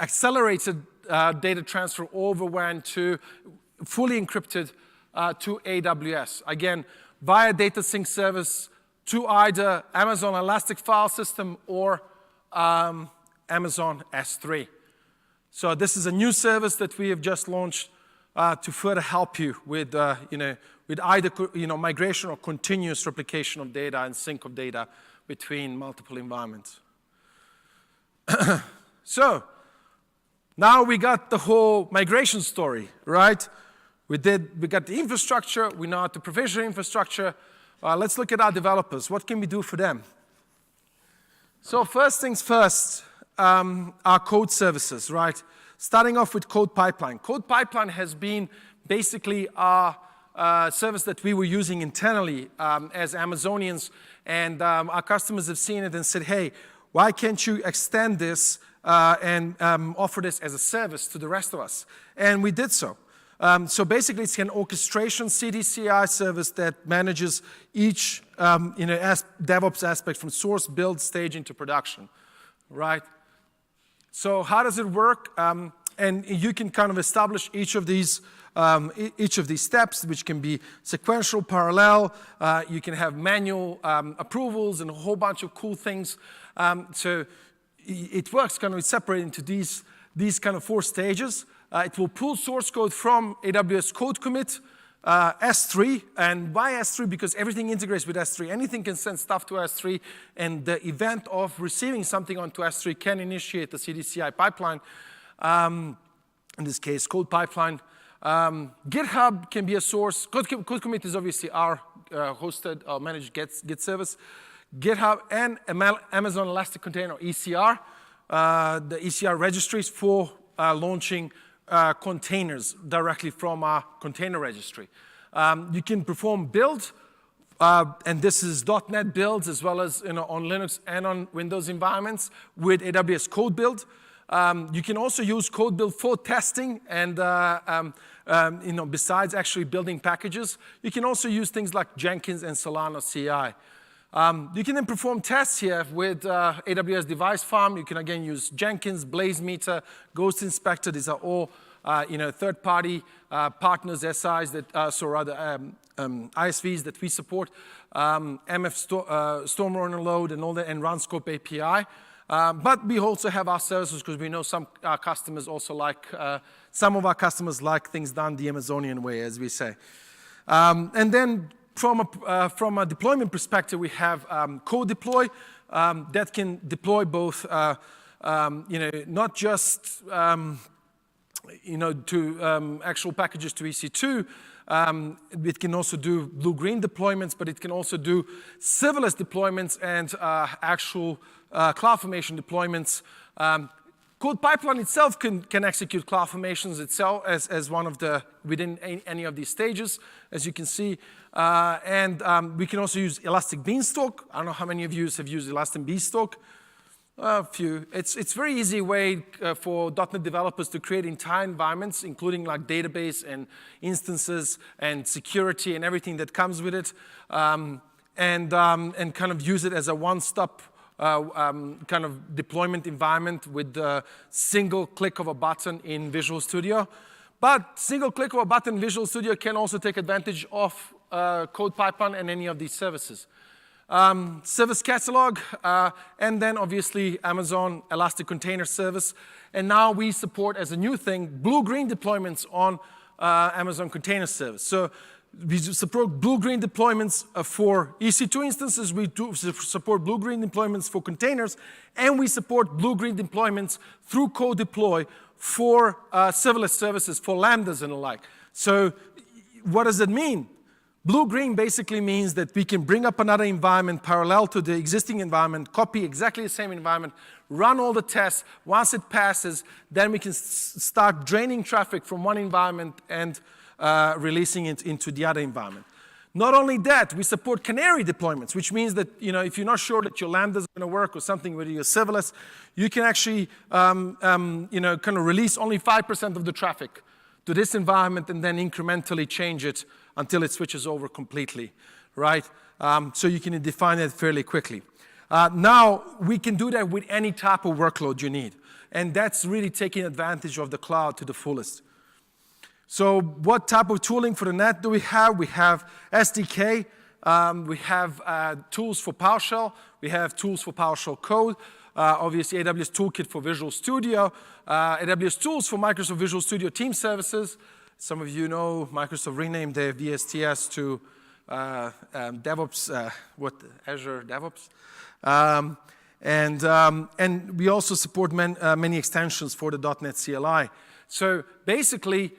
accelerated data transfer over WAN to fully encrypted to AWS. Again, via data sync service to either Amazon Elastic File System or Amazon S3. So this is a new service that we have just launched to further help you with, with either migration or continuous replication of data and sync of data between multiple environments. So now we got the whole migration story, right? We got the infrastructure. We know how to provision infrastructure. Let's look at our developers. What can we do for them? So first things first, our code services, right? Starting off with Code Pipeline. Code Pipeline has been basically our service that we were using internally as Amazonians, and our customers have seen it and said, hey, why can't you extend this and offer this as a service to the rest of us? And we did so. So basically, it's an orchestration CDCI service that manages each DevOps aspect from source, build, stage into production, right? So how does it work? And you can kind of establish each of these steps, which can be sequential, parallel. You can have manual approvals and a whole bunch of cool things. So it works kind of separated into these kind of 4 stages. It will pull source code from AWS Code Commit, S3, and why S3? Because everything integrates with S3. Anything can send stuff to S3, and the event of receiving something onto S3 can initiate the CDCI pipeline. In this case, Code Pipeline. GitHub can be a source. Code Commit is obviously our hosted or managed Git service. GitHub and Amazon Elastic Container, ECR, the ECR registries for launching containers directly from our container registry. You can perform build, and this is .NET builds as well as on Linux and on Windows environments with AWS Code Build. You can also use Code Build for testing and besides actually building packages. You can also use things like Jenkins and Solana CI. You can then perform tests here with AWS Device Farm. You can again use Jenkins, Blazemeter, Ghost Inspector. These are all third-party partners, SIs that ISVs that we support. Storm Runner Load and all that, and RunScope API. But we also have our services because we know some of our customers like things done the Amazonian way, as we say. And then from a deployment perspective, we have Code Deploy that can deploy both, not just to actual packages to EC2. It can also do blue-green deployments, but it can also do serverless deployments and actual CloudFormation deployments. Code Pipeline itself can execute CloudFormations itself as one of the, within any of these stages, as you can see. And we can also use Elastic Beanstalk. I don't know how many of you have used Elastic Beanstalk. A few. It's a very easy way for .NET developers to create entire environments, including like database and instances and security and everything that comes with it, and kind of use it as a one-stop kind of deployment environment with the single click of a button in Visual Studio. But single click of a button in Visual Studio can also take advantage of Code Pipeline and any of these services. Service Catalog, and then obviously Amazon Elastic Container Service. And now we support, as a new thing, blue-green deployments on Amazon Container Service. So we support blue-green deployments for EC2 instances. We do support blue-green deployments for containers, and we support blue-green deployments through Code Deploy for serverless services, for Lambdas and the like. So what does it mean? Blue-green basically means that we can bring up another environment parallel to the existing environment, copy exactly the same environment, run all the tests. Once it passes, then we can start draining traffic from one environment and releasing it into the other environment. Not only that, we support canary deployments, which means that if you're not sure that your Lambda is going to work or something with your serverless, you can actually kind of release only 5% of the traffic to this environment and then incrementally change it until it switches over completely, right? So you can define it fairly quickly. Now, we can do that with any type of workload you need. And that's really taking advantage of the cloud to the fullest. So what type of tooling for the net do we have? We have SDK, we have tools for PowerShell, we have tools for PowerShell code, obviously AWS Toolkit for Visual Studio, AWS tools for Microsoft Visual Studio Team Services. Some of you know Microsoft renamed their VSTS to DevOps, Azure DevOps. And we also support many extensions for the .NET CLI. So basically,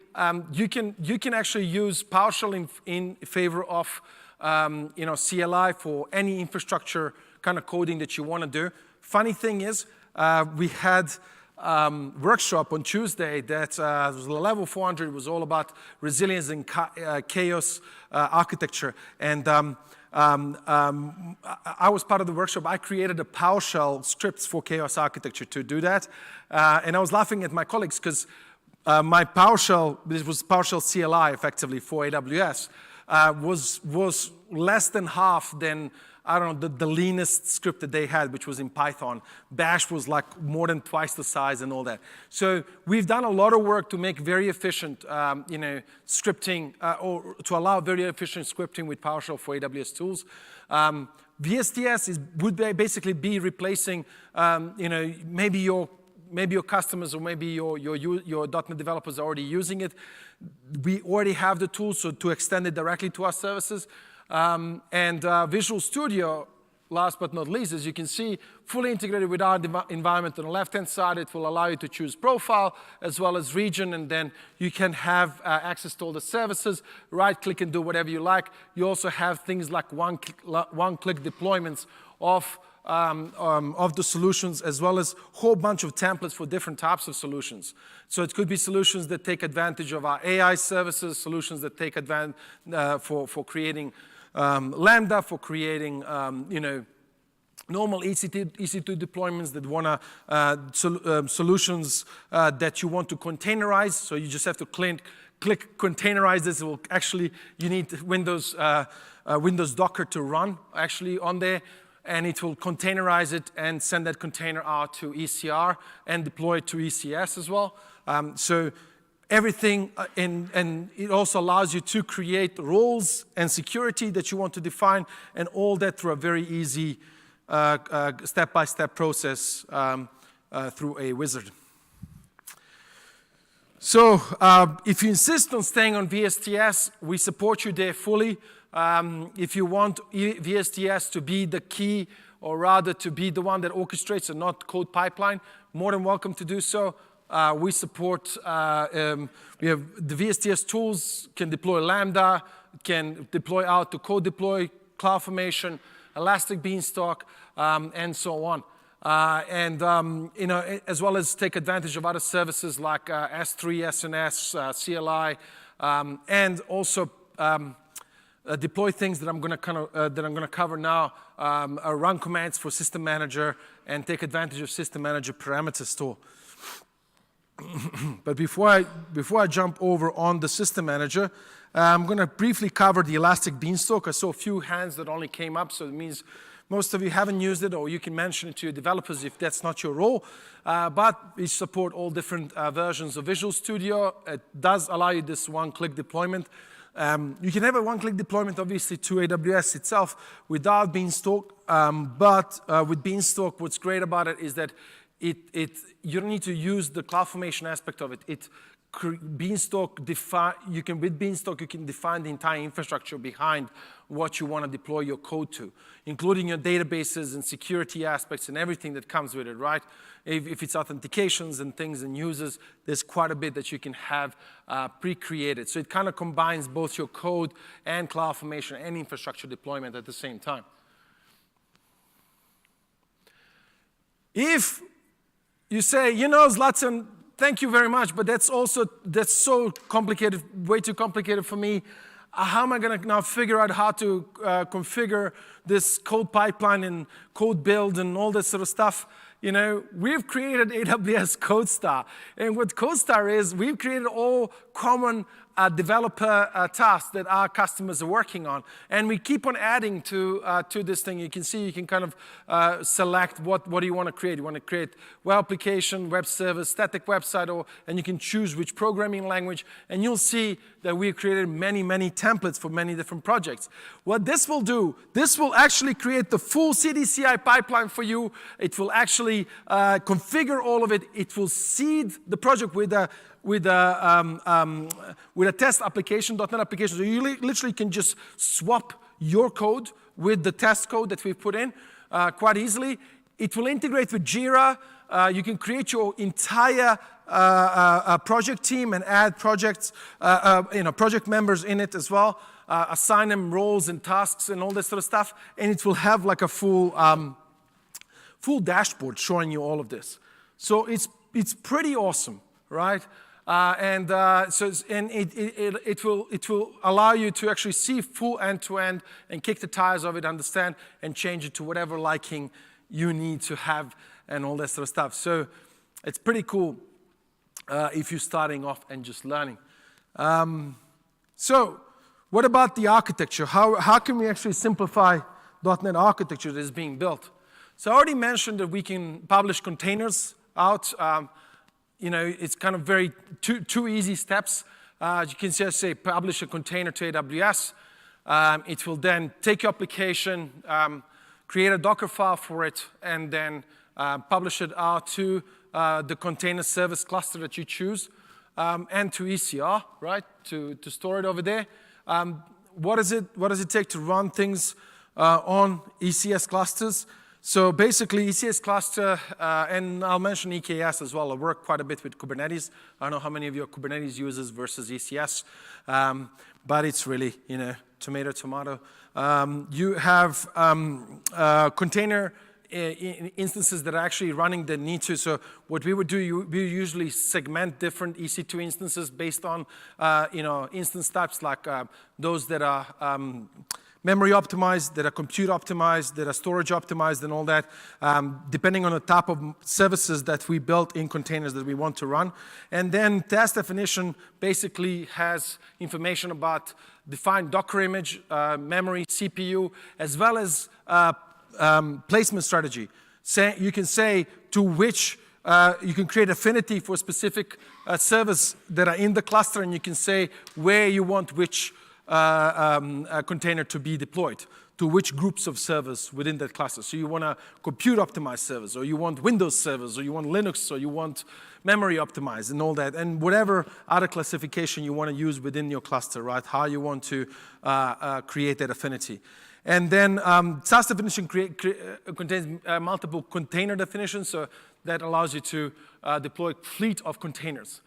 you can actually use PowerShell in favor of CLI for any infrastructure kind of coding that you want to do. Funny thing is, we had workshop on Tuesday that was level 400. It was all about resilience and chaos architecture. And I was part of the workshop. I created a PowerShell scripts for chaos architecture to do that. And I was laughing at my colleagues because my PowerShell, this was PowerShell CLI effectively for AWS, was less than half than, I don't know, the leanest script that they had, which was in Python. Bash was like more than twice the size and all that. So we've done a lot of work to make very efficient, scripting, or to allow very efficient scripting with PowerShell for AWS tools. VSTS would basically be replacing, maybe your customers or maybe your .NET developers are already using it. We already have the tools so to extend it directly to our services. Visual Studio, last but not least, as you can see, fully integrated with our environment. On the left-hand side, it will allow you to choose profile as well as region, and then you can have access to all the services, right-click and do whatever you like. You also have things like one-click deployments of the solutions, as well as a whole bunch of templates for different types of solutions. So it could be solutions that take advantage of our AI services, solutions that take advantage for creating Lambda, for creating normal EC2 deployments that want solutions that you want to containerize. So you just have to click containerize this. It will actually, you need Windows Docker to run actually on there. And it will containerize it and send that container out to ECR and deploy it to ECS as well. So everything, and it also allows you to create roles and security that you want to define, and all that through a very easy step-by-step process through a wizard. So if you insist on staying on VSTS, we support you there fully. If you want VSTS to be the key, or rather to be the one that orchestrates and not code pipeline, more than welcome to do so. We support, we have the VSTS tools, can deploy Lambda, can deploy out to code deploy, CloudFormation, Elastic Beanstalk, and so on. As well as take advantage of other services like S3, SNS, CLI, and also deploy things that I'm going to cover now. Run commands for System Manager and take advantage of System Manager parameter store. But before I jump over on the System Manager, I'm going to briefly cover the Elastic Beanstalk. I saw a few hands that only came up, so it means most of you haven't used it, or you can mention it to your developers if that's not your role. But we support all different versions of Visual Studio. It does allow you this one-click deployment. You can have a one-click deployment, obviously, to AWS itself without Beanstalk. But with Beanstalk, what's great about it is that you don't need to use the CloudFormation aspect of it. With Beanstalk, you can define the entire infrastructure behind what you want to deploy your code to, including your databases and security aspects and everything that comes with it, right? If it's authentications and things and users, there's quite a bit that you can have pre-created. So it kind of combines both your code and CloudFormation and infrastructure deployment at the same time. If you say, Zlatan, thank you very much, but that's so complicated, way too complicated for me. How am I going to now figure out how to configure this code pipeline and code build and all this sort of stuff? We've created AWS CodeStar. And what CodeStar is, we've created all common developer tasks that our customers are working on. And we keep on adding to this thing. You can see you can kind of select what do you want to create. You want to create web application, web service, static website, and you can choose which programming language. And you'll see that we created many, many templates for many different projects. What this will do, this will actually create the full CD/CI pipeline for you. It will actually configure all of it. It will seed the project with a test application, .NET application. So you literally can just swap your code with the test code that we've put in quite easily. It will integrate with Jira. You can create your entire project team and add projects, project members in it as well. Assign them roles and tasks and all this sort of stuff. And it will have like a full dashboard showing you all of this. So it's pretty awesome, right? It will allow you to actually see full end-to-end and kick the tires of it, understand, and change it to whatever liking you need to have and all that sort of stuff. So it's pretty cool if you're starting off and just learning. So what about the architecture? How can we actually simplify .NET architecture that is being built? So I already mentioned that we can publish containers out. It's kind of very two easy steps. You can just say publish a container to AWS. It will then take your application, create a Docker file for it, and then publish it out to the container service cluster that you choose, and to ECR, right, to store it over there. What does it take to run things on ECS clusters? So basically, ECS cluster, and I'll mention EKS as well. I work quite a bit with Kubernetes. I don't know how many of you are Kubernetes users versus ECS, but it's really, tomato, tomato. You have container instances that are actually running that need to. So what we would do, we usually segment different EC2 instances based on, instance types like those that are memory optimized, that are compute optimized, that are storage optimized, and all that, depending on the type of services that we built in containers that we want to run. And then task definition basically has information about defined Docker image, memory, CPU, as well as placement strategy. You can say to which, you can create affinity for specific servers that are in the cluster, and you can say where you want which a container to be deployed, to which groups of servers within that cluster. So you want to compute optimized servers, or you want Windows servers, or you want Linux, or you want memory optimized and all that, and whatever other classification you want to use within your cluster, right? How you want to create that affinity. And then task definition contains multiple container definitions, so that allows you to deploy a fleet of containers.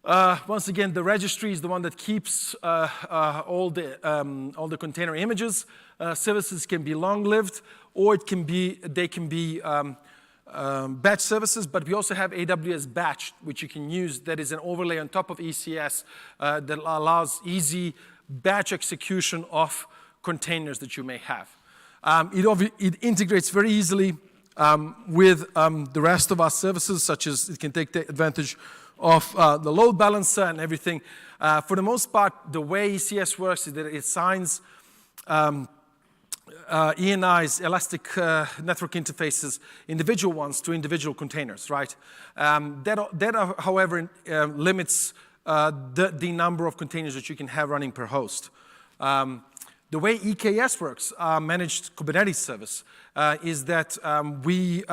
Once again, the registry is the one that keeps all the container images. Services can be long-lived, or they can be batch services, but we also have AWS Batch, which you can use, that is an overlay on top of ECS that allows easy batch execution of containers that you may have. It integrates very easily with the rest of our services, such as it can take advantage of the load balancer and everything. For the most part, the way ECS works is that it assigns ENIs, elastic network interfaces, individual ones to individual containers, right? That however, limits the number of containers that you can have running per host. The way EKS works, managed Kubernetes service, is that we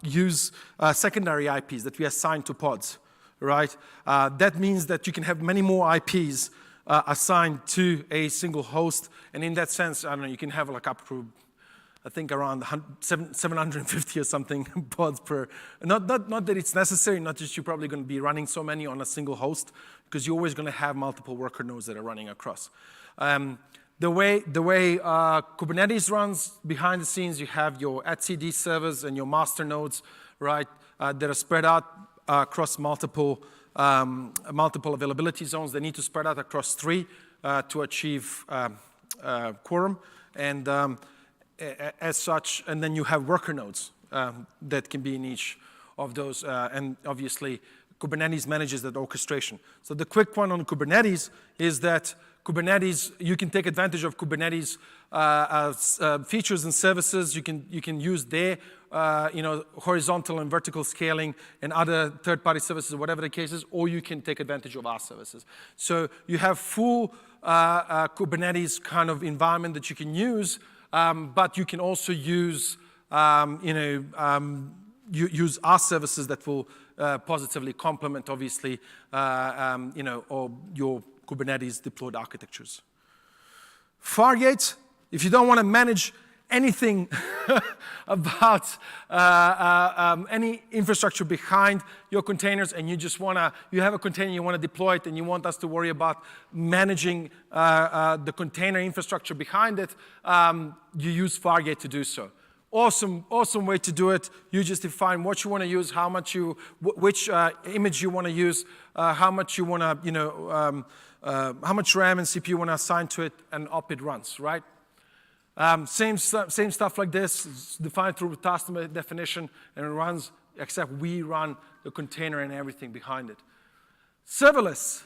use secondary IPs that we assign to pods. Right? That means that you can have many more IPs assigned to a single host, and in that sense, I don't know, you can have like up to, I think, around 750 or something pods per. Not that it's necessary, not just you're probably going to be running so many on a single host, because you're always going to have multiple worker nodes that are running across. The way Kubernetes runs behind the scenes, you have your etcd servers and your master nodes, right, that are spread out across multiple availability zones. They need to spread out across 3 to achieve quorum, and as such, and then you have worker nodes that can be in each of those, and obviously Kubernetes manages that orchestration. So the quick one on Kubernetes is that Kubernetes, you can take advantage of Kubernetes features and services. You can use their horizontal and vertical scaling and other third-party services, whatever the case is, or you can take advantage of our services. So you have full Kubernetes kind of environment that you can use, but you can also use use our services that will positively complement, obviously, or your Kubernetes deployed architectures. Fargate, if you don't want to manage anything about any infrastructure behind your containers, and you have a container, you want to deploy it, and you want us to worry about managing the container infrastructure behind it, you use Fargate to do so. Awesome way to do it. You just define what you want to use, how much which image you want to use, how much you want to, how much RAM and CPU you want to assign to it, and up it runs, right? Same stuff like this. It's defined through task definition, and it runs, except we run the container and everything behind it. Serverless.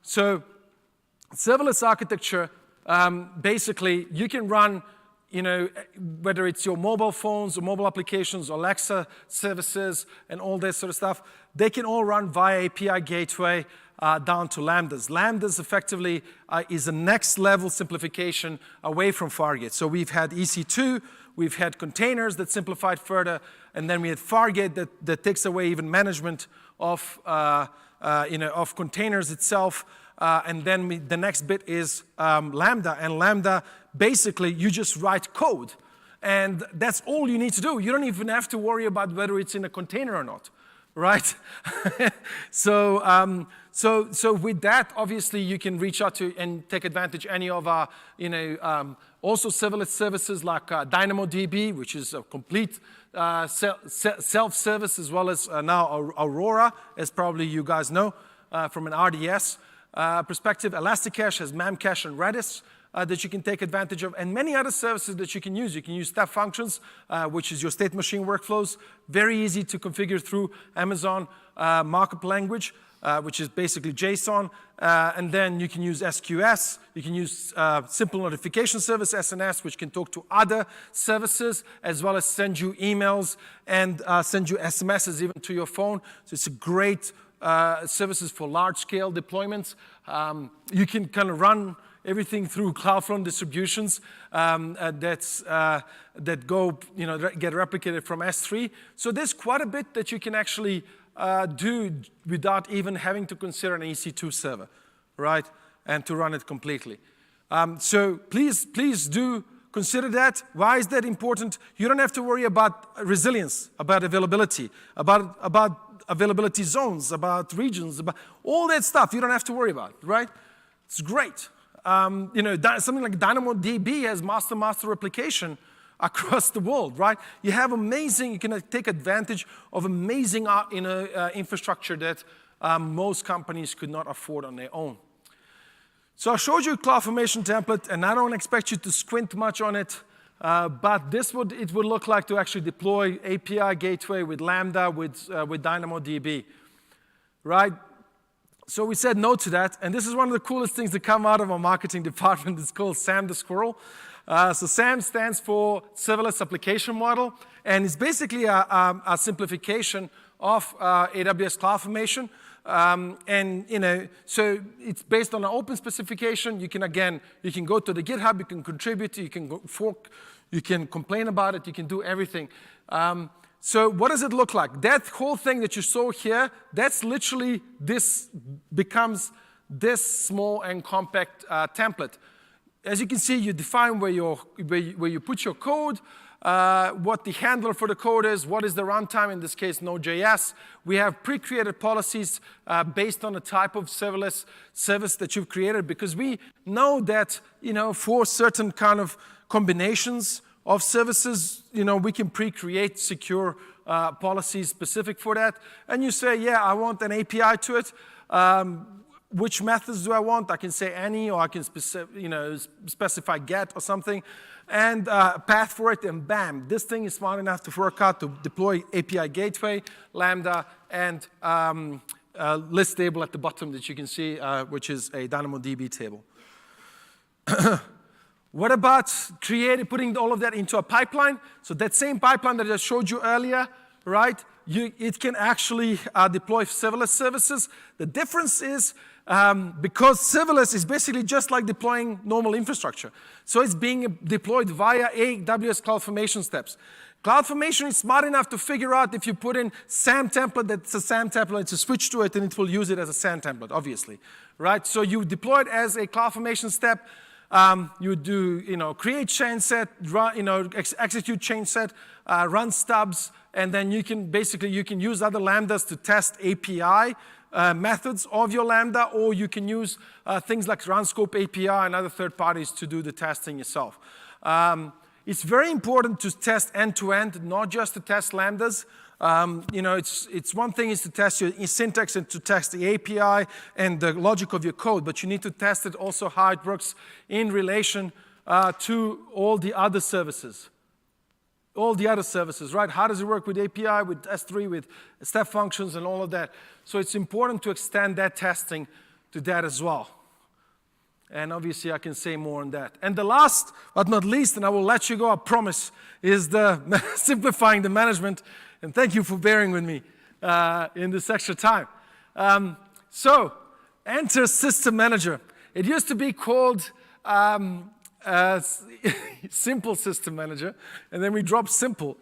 So serverless architecture, basically, you can run, whether it's your mobile phones or mobile applications, or Alexa services, and all this sort of stuff, they can all run via API gateway down to Lambdas. Lambdas effectively is a next level simplification away from Fargate. So we've had EC2, we've had containers that simplified further, and then we had Fargate that takes away even management of containers itself. And then the next bit is Lambda, and Lambda, basically, you just write code. And that's all you need to do. You don't even have to worry about whether it's in a container or not, right? So with that, obviously, you can reach out to and take advantage any of our, also serverless services like DynamoDB, which is a complete self-service, as well as now Aurora, as probably you guys know from an RDS perspective. Elasticache has Memcache and Redis that you can take advantage of, and many other services that you can use. You can use step functions, which is your state machine workflows. Very easy to configure through Amazon markup language, which is basically JSON. And then you can use SQS. You can use simple notification service, SNS, which can talk to other services, as well as send you emails and send you SMSs even to your phone. So it's a great services for large-scale deployments. You can kind of run everything through CloudFront distributions that go, get replicated from S3. So there's quite a bit that you can actually do without even having to consider an EC2 server, right? And to run it completely. So please do consider that. Why is that important? You don't have to worry about resilience, about availability, about availability zones, about regions, about all that stuff. You don't have to worry about, right? It's great. Something like DynamoDB has master replication across the world, right? You have you can take advantage of amazing infrastructure that most companies could not afford on their own. So I showed you a CloudFormation template, and I don't expect you to squint much on it, but it would look like to actually deploy API gateway with Lambda, with DynamoDB, right? So we said no to that, and this is one of the coolest things that come out of our marketing department. It's called SAM the Squirrel. So SAM stands for Serverless Application Model, and it's basically a simplification of AWS CloudFormation. So it's based on an open specification. You can go to the GitHub, you can contribute, you can fork, you can complain about it, you can do everything. So what does it look like? That whole thing that you saw here, that's literally becomes this small and compact template. As you can see, you define where you put your code, what the handler for the code is, what is the runtime, in this case, Node.js. We have pre-created policies based on the type of serverless service that you've created, because we know that, for certain kind of combinations of services, we can pre-create secure policies specific for that. And you say, yeah, I want an API to it. which methods do I want? I can say any, or I can specify get or something, and a path for it, and bam, this thing is smart enough to work out to deploy API gateway, Lambda, and list table at the bottom that you can see, which is a DynamoDB table. What about putting all of that into a pipeline? So that same pipeline that I showed you earlier, right? It can actually deploy serverless services. The difference is because serverless is basically just like deploying normal infrastructure. So it's being deployed via AWS CloudFormation steps. CloudFormation is smart enough to figure out if you put in SAM template, that's a SAM template, it's a switch to it, and it will use it as a SAM template, obviously, right? So you deploy it as a CloudFormation step. You do, create change set, run, execute change set, run stubs, and then you can use other Lambdas to test API methods of your Lambda, or you can use things like RunScope API and other third parties to do the testing yourself. It's very important to test end-to-end, not just to test Lambdas. It's one thing is to test your syntax and to test the API and the logic of your code, but you need to test it also how it works in relation to all the other services. All the other services, right? How does it work with API, with S3, with step functions and all of that? So it's important to extend that testing to that as well. And obviously I can say more on that. And the last but not least, and I will let you go, I promise, is the simplifying the management. And thank you for bearing with me in this extra time. So enter System Manager. It used to be called Simple System Manager, and then we dropped simple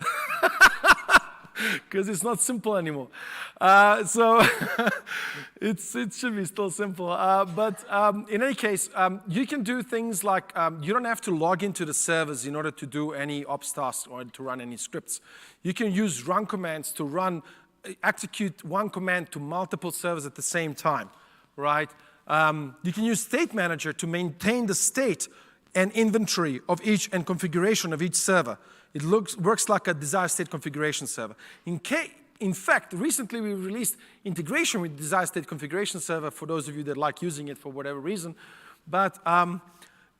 because it's not simple anymore. So it should be still simple. But in any case, you can do things like you don't have to log into the servers in order to do any ops tasks or to run any scripts. You can use run commands to execute one command to multiple servers at the same time, right? You can use State Manager to maintain the state and inventory of each and configuration of each server. It works like a desired state configuration server. In fact, recently we released integration with desired state configuration server for those of you that like using it for whatever reason. But, and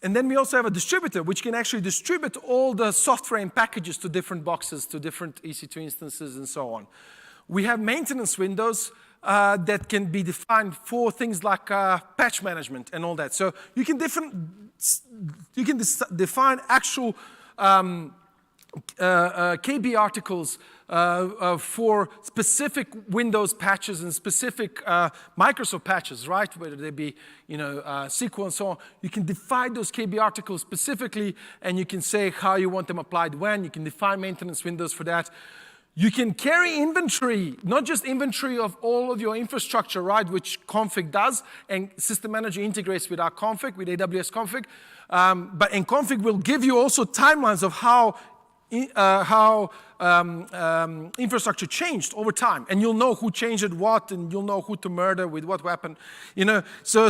then we also have a distributor which can actually distribute all the software and packages to different boxes, to different EC2 instances and so on. We have maintenance windows that can be defined for things like patch management and all that. So you can define actual KB articles for specific Windows patches and specific Microsoft patches, right? Whether they be, SQL and so on. You can define those KB articles specifically, and you can say how you want them applied when. You can define maintenance windows for that. You can carry inventory, not just inventory of all of your infrastructure, right, which config does, and System Manager integrates with our config, with AWS config. But config will give you also timelines of how infrastructure changed over time, and you'll know who changed it what, and you'll know who to murder with what weapon, So,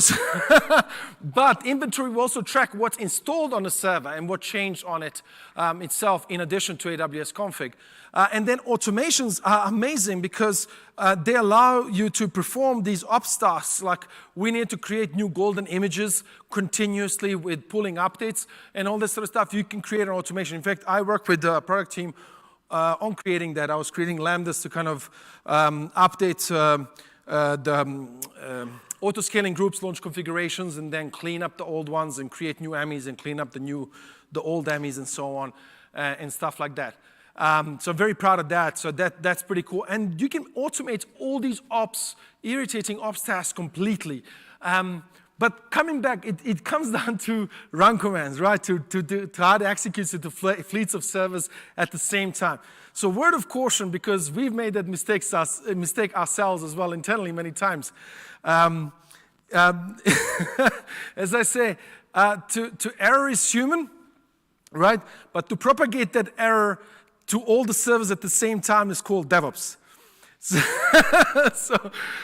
but inventory will also track what's installed on the server and what changed on it itself, in addition to AWS config. And then automations are amazing because they allow you to perform these ops tasks, like we need to create new golden images continuously with pulling updates and all this sort of stuff. You can create an automation. In fact, I work with the product team on creating that. I was creating Lambdas to kind of update the auto-scaling groups, launch configurations, and then clean up the old ones and create new AMIs and clean up the old AMIs and so on and stuff like that. So I'm very proud of that. So that's pretty cool. And you can automate all these irritating ops tasks completely. But coming back, it comes down to run commands, right? To how to execute it to fleets of servers at the same time. So word of caution, because we've made that mistake ourselves as well internally many times. As I say, to error is human, right? But to propagate that error to all the servers at the same time is called DevOps.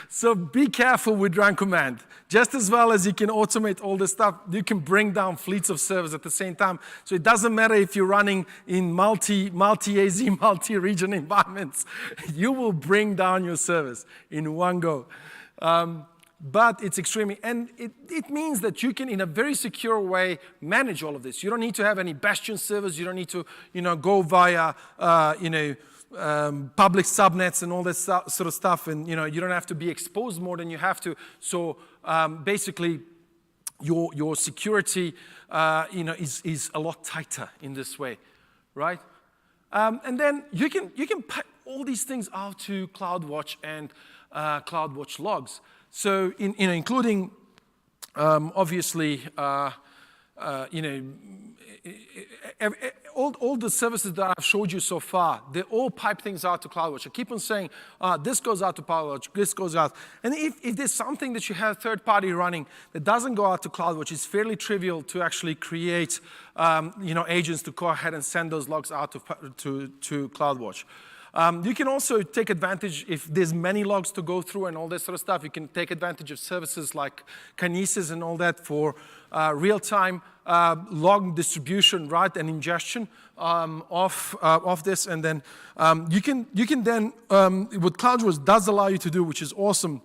So be careful with run command. Just as well as you can automate all this stuff, you can bring down fleets of servers at the same time. So it doesn't matter if you're running in multi-AZ, multi-region environments. You will bring down your servers in one go. but it's extremely, and it means that you can, in a very secure way, manage all of this. You don't need to have any bastion servers. You don't need to, go via, public subnets and all this sort of stuff, and you don't have to be exposed more than you have to. So basically, your security, is a lot tighter in this way, right? And then you can pipe all these things out to CloudWatch and CloudWatch logs. So including obviously all the services that I've showed you so far, they all pipe things out to CloudWatch. I keep on saying, this goes out to CloudWatch, this goes out. And if there's something that you have third party running that doesn't go out to CloudWatch, it's fairly trivial to actually create agents to go ahead and send those logs out to CloudWatch. You can also take advantage, if there's many logs to go through and all this sort of stuff, you can take advantage of services like Kinesis and all that for real-time log distribution, right, and ingestion of this. And then you can then, what CloudWatch does allow you to do, which is awesome,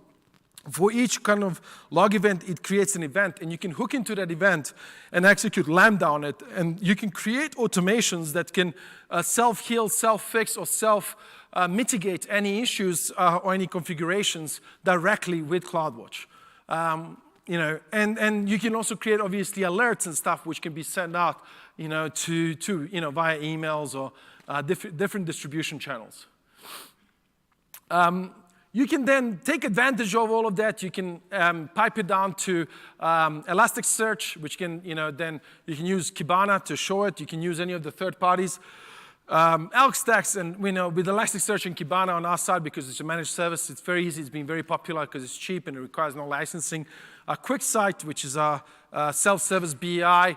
for each kind of log event, it creates an event, and you can hook into that event and execute Lambda on it. And you can create automations that can self-heal, self-fix, or self-mitigate any issues or any configurations directly with CloudWatch. And you can also create, obviously, alerts and stuff which can be sent out, to via emails or different distribution channels. You can then take advantage of all of that. You can pipe it down to Elasticsearch, which can, then you can use Kibana to show it. You can use any of the third parties. Elk Stacks, and with Elasticsearch and Kibana on our side, because it's a managed service, it's very easy. It's been very popular because it's cheap and it requires no licensing. QuickSight, which is a self-service BI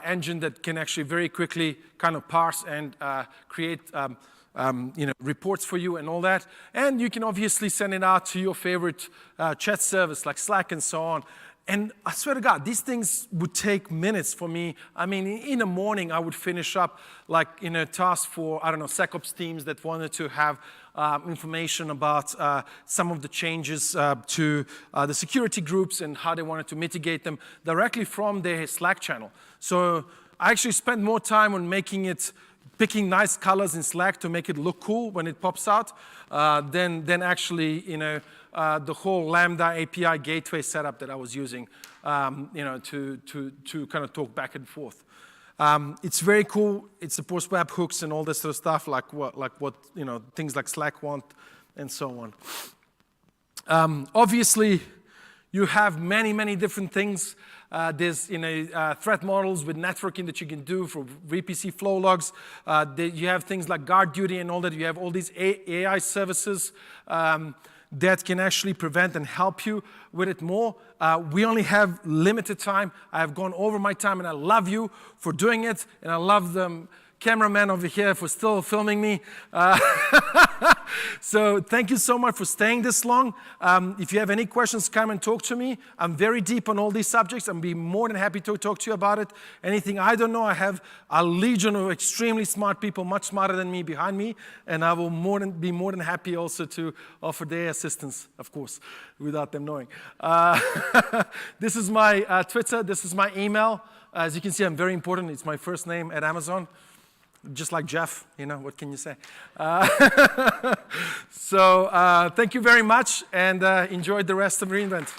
engine that can actually very quickly kind of parse and create reports for you and all that. And you can obviously send it out to your favorite chat service like Slack and so on. And I swear to God, these things would take minutes for me. I mean, in the morning, I would finish up like tasks for, SecOps teams that wanted to have information about some of the changes to the security groups and how they wanted to mitigate them directly from their Slack channel. So I actually spent more time on picking nice colors in Slack to make it look cool when it pops out, than actually, the whole Lambda API gateway setup that I was using, to kind of talk back and forth. It's very cool. It supports webhooks and all this sort of stuff, like what things like Slack want, and so on. Obviously, you have many different things. There's threat models with networking that you can do for VPC flow logs. You have things like guard duty and all that. You have all these AI services that can actually prevent and help you with it more. We only have limited time. I have gone over my time, and I love you for doing it, and I love the cameraman over here for still filming me. So thank you so much for staying this long. If you have any questions, come and talk to me. I'm very deep on all these subjects. I'll be more than happy to talk to you about it. Anything I don't know, I have a legion of extremely smart people, much smarter than me, behind me, and I will be more than happy also to offer their assistance, of course, without them knowing. This is my Twitter. This is my email. As you can see, I'm very important. It's my first name at Amazon. Just like Jeff, what can you say? So thank you very much, and enjoy the rest of re:Invent.